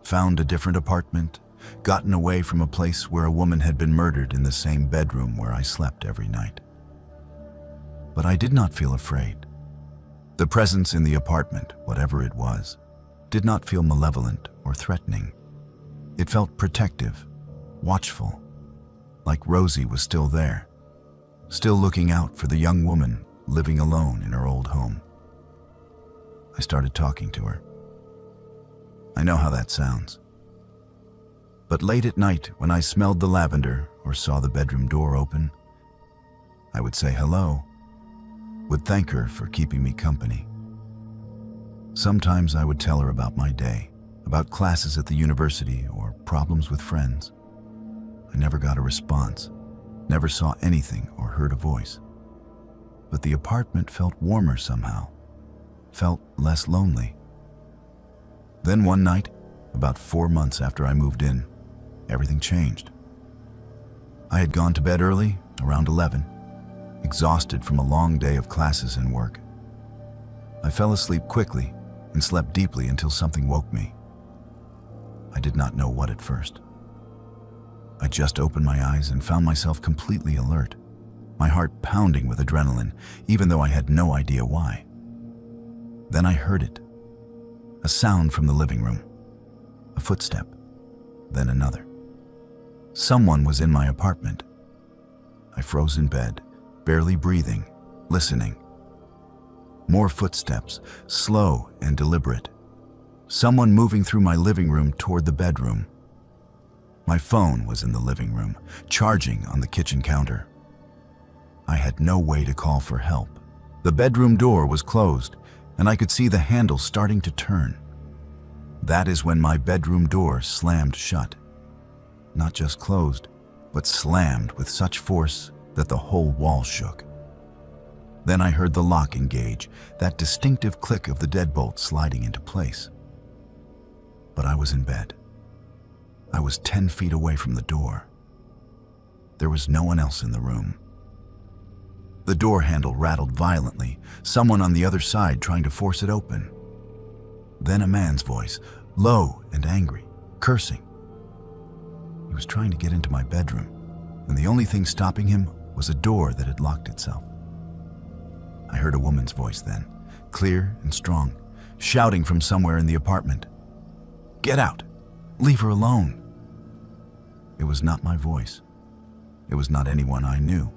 found a different apartment, gotten away from a place where a woman had been murdered in the same bedroom where I slept every night. But I did not feel afraid. The presence in the apartment, whatever it was, did not feel malevolent or threatening. It felt protective, watchful, like Rosie was still there, still looking out for the young woman living alone in her old home. I started talking to her. I know how that sounds. But late at night, when I smelled the lavender or saw the bedroom door open, I would say hello, would thank her for keeping me company. Sometimes I would tell her about my day, about classes at the university or problems with friends. I never got a response, never saw anything or heard a voice. But the apartment felt warmer somehow, felt less lonely. Then one night, about 4 months after I moved in, everything changed. I had gone to bed early, around 11, exhausted from a long day of classes and work. I fell asleep quickly and slept deeply until something woke me. I did not know what at first. I just opened my eyes and found myself completely alert, my heart pounding with adrenaline, even though I had no idea why. Then I heard it, a sound from the living room, a footstep, then another. Someone was in my apartment. I froze in bed, barely breathing, listening. More footsteps, slow and deliberate. Someone moving through my living room toward the bedroom. My phone was in the living room, charging on the kitchen counter. I had no way to call for help. The bedroom door was closed, and I could see the handle starting to turn. That is when my bedroom door slammed shut. Not just closed, but slammed with such force that the whole wall shook. Then I heard the lock engage, that distinctive click of the deadbolt sliding into place. But I was in bed. I was 10 feet away from the door. There was no one else in the room. The door handle rattled violently, someone on the other side trying to force it open. Then a man's voice, low and angry, cursing. He was trying to get into my bedroom, and the only thing stopping him was a door that had locked itself. I heard a woman's voice then, clear and strong, shouting from somewhere in the apartment. "Get out! Leave her alone!" It was not my voice. It was not anyone I knew.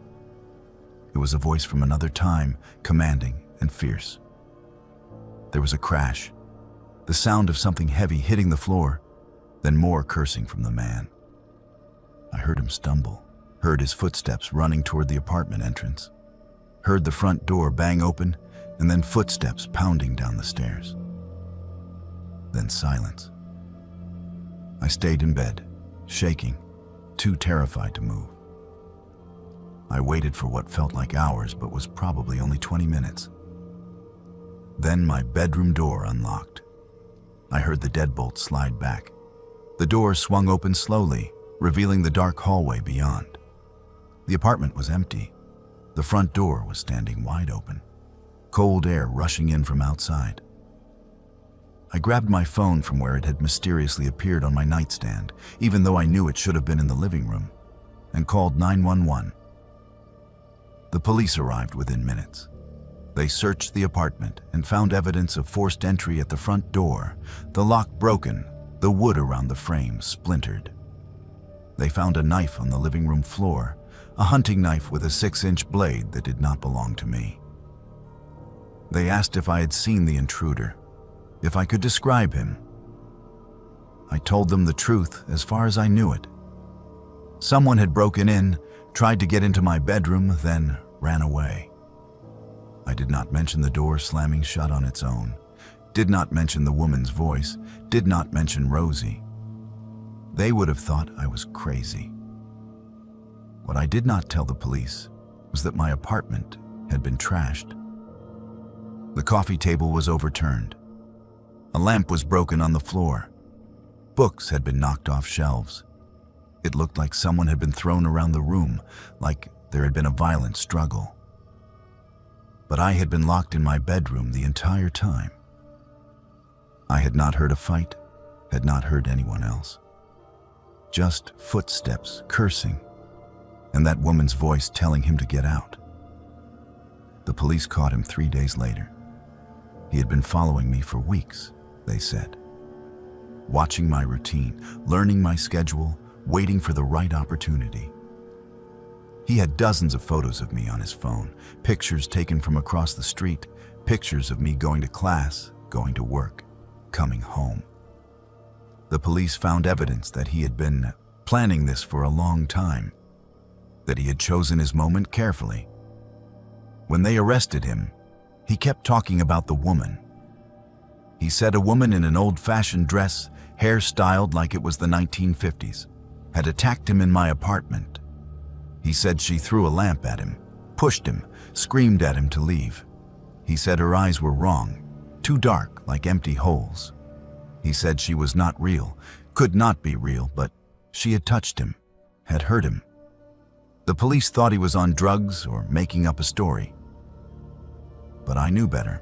It was a voice from another time, commanding and fierce. There was a crash, the sound of something heavy hitting the floor, then more cursing from the man. I heard him stumble, heard his footsteps running toward the apartment entrance, heard the front door bang open, and then footsteps pounding down the stairs. Then silence. I stayed in bed, shaking, too terrified to move. I waited for what felt like hours, but was probably only 20 minutes. Then my bedroom door unlocked. I heard the deadbolt slide back. The door swung open slowly, revealing the dark hallway beyond. The apartment was empty. The front door was standing wide open, cold air rushing in from outside. I grabbed my phone from where it had mysteriously appeared on my nightstand, even though I knew it should have been in the living room, and called 911. The police arrived within minutes. They searched the apartment and found evidence of forced entry at the front door, the lock broken, the wood around the frame splintered. They found a knife on the living room floor, a hunting knife with a 6-inch blade that did not belong to me. They asked if I had seen the intruder, if I could describe him. I told them the truth as far as I knew it. Someone had broken in, tried to get into my bedroom, then ran away. I did not mention the door slamming shut on its own, did not mention the woman's voice, did not mention Rosie. They would have thought I was crazy. What I did not tell the police was that my apartment had been trashed. The coffee table was overturned. A lamp was broken on the floor. Books had been knocked off shelves. It looked like someone had been thrown around the room, like there had been a violent struggle. But I had been locked in my bedroom the entire time. I had not heard a fight, had not heard anyone else. Just footsteps, cursing, and that woman's voice telling him to get out. The police caught him 3 days later. He had been following me for weeks, they said. Watching my routine, learning my schedule, waiting for the right opportunity. He had dozens of photos of me on his phone, pictures taken from across the street, pictures of me going to class, going to work, coming home. The police found evidence that he had been planning this for a long time, that he had chosen his moment carefully. When they arrested him, he kept talking about the woman. He said a woman in an old-fashioned dress, hair styled like it was the 1950s, had attacked him in my apartment. He said she threw a lamp at him, pushed him, screamed at him to leave. He said her eyes were wrong, too dark like empty holes. He said she was not real, could not be real, but she had touched him, had hurt him. The police thought he was on drugs or making up a story. But I knew better.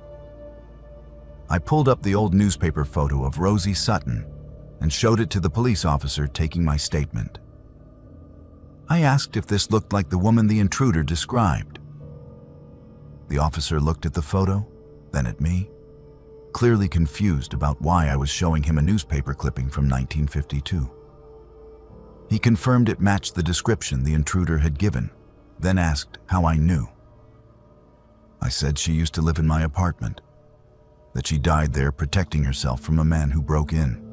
I pulled up the old newspaper photo of Rosie Sutton and showed it to the police officer taking my statement. I asked if this looked like the woman the intruder described. The officer looked at the photo, then at me, clearly confused about why I was showing him a newspaper clipping from 1952. He confirmed it matched the description the intruder had given, then asked how I knew. I said she used to live in my apartment, that she died there protecting herself from a man who broke in.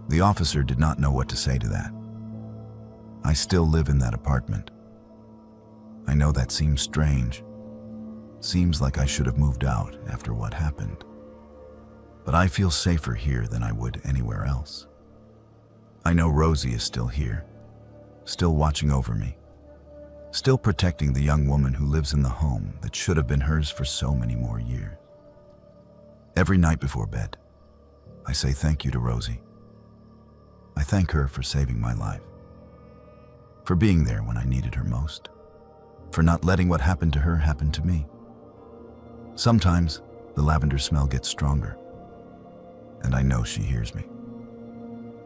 The officer did not know what to say to that. I still live in that apartment. I know that seems strange. Seems like I should have moved out after what happened. But I feel safer here than I would anywhere else. I know Rosie is still here, still watching over me, still protecting the young woman who lives in the home that should have been hers for so many more years. Every night before bed, I say thank you to Rosie. I thank her for saving my life, for being there when I needed her most, for not letting what happened to her happen to me. Sometimes the lavender smell gets stronger, and I know she hears me.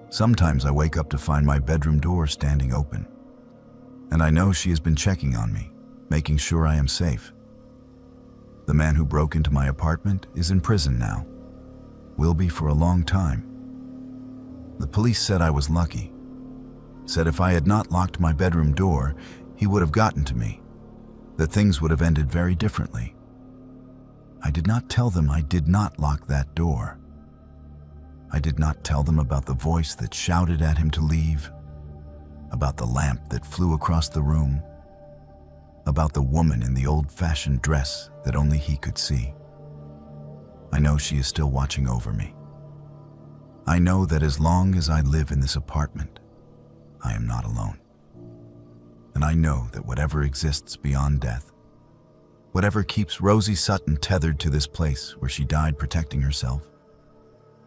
Sometimes I wake up to find my bedroom door standing open, and I know she has been checking on me, making sure I am safe. The man who broke into my apartment is in prison now, will be for a long time. The police said I was lucky, said if I had not locked my bedroom door, he would have gotten to me, that things would have ended very differently. I did not tell them I did not lock that door. I did not tell them about the voice that shouted at him to leave, about the lamp that flew across the room, about the woman in the old-fashioned dress that only he could see. I know she is still watching over me. I know that as long as I live in this apartment, I am not alone. And I know that whatever exists beyond death, whatever keeps Rosie Sutton tethered to this place where she died protecting herself,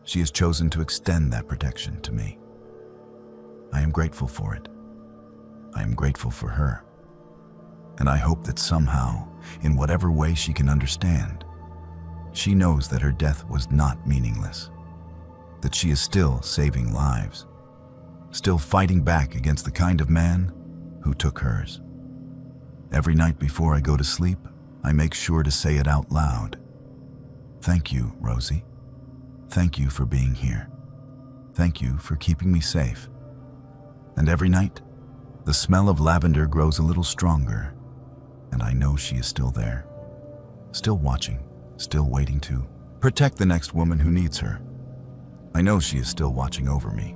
she has chosen to extend that protection to me. I am grateful for it. I am grateful for her. And I hope that somehow, in whatever way she can understand, she knows that her death was not meaningless, that she is still saving lives, still fighting back against the kind of man who took hers. Every night before I go to sleep, I make sure to say it out loud. Thank you, Rosie. Thank you for being here. Thank you for keeping me safe. And every night, the smell of lavender grows a little stronger, and I know she is still there, still watching, still waiting to protect the next woman who needs her. I know she is still watching over me.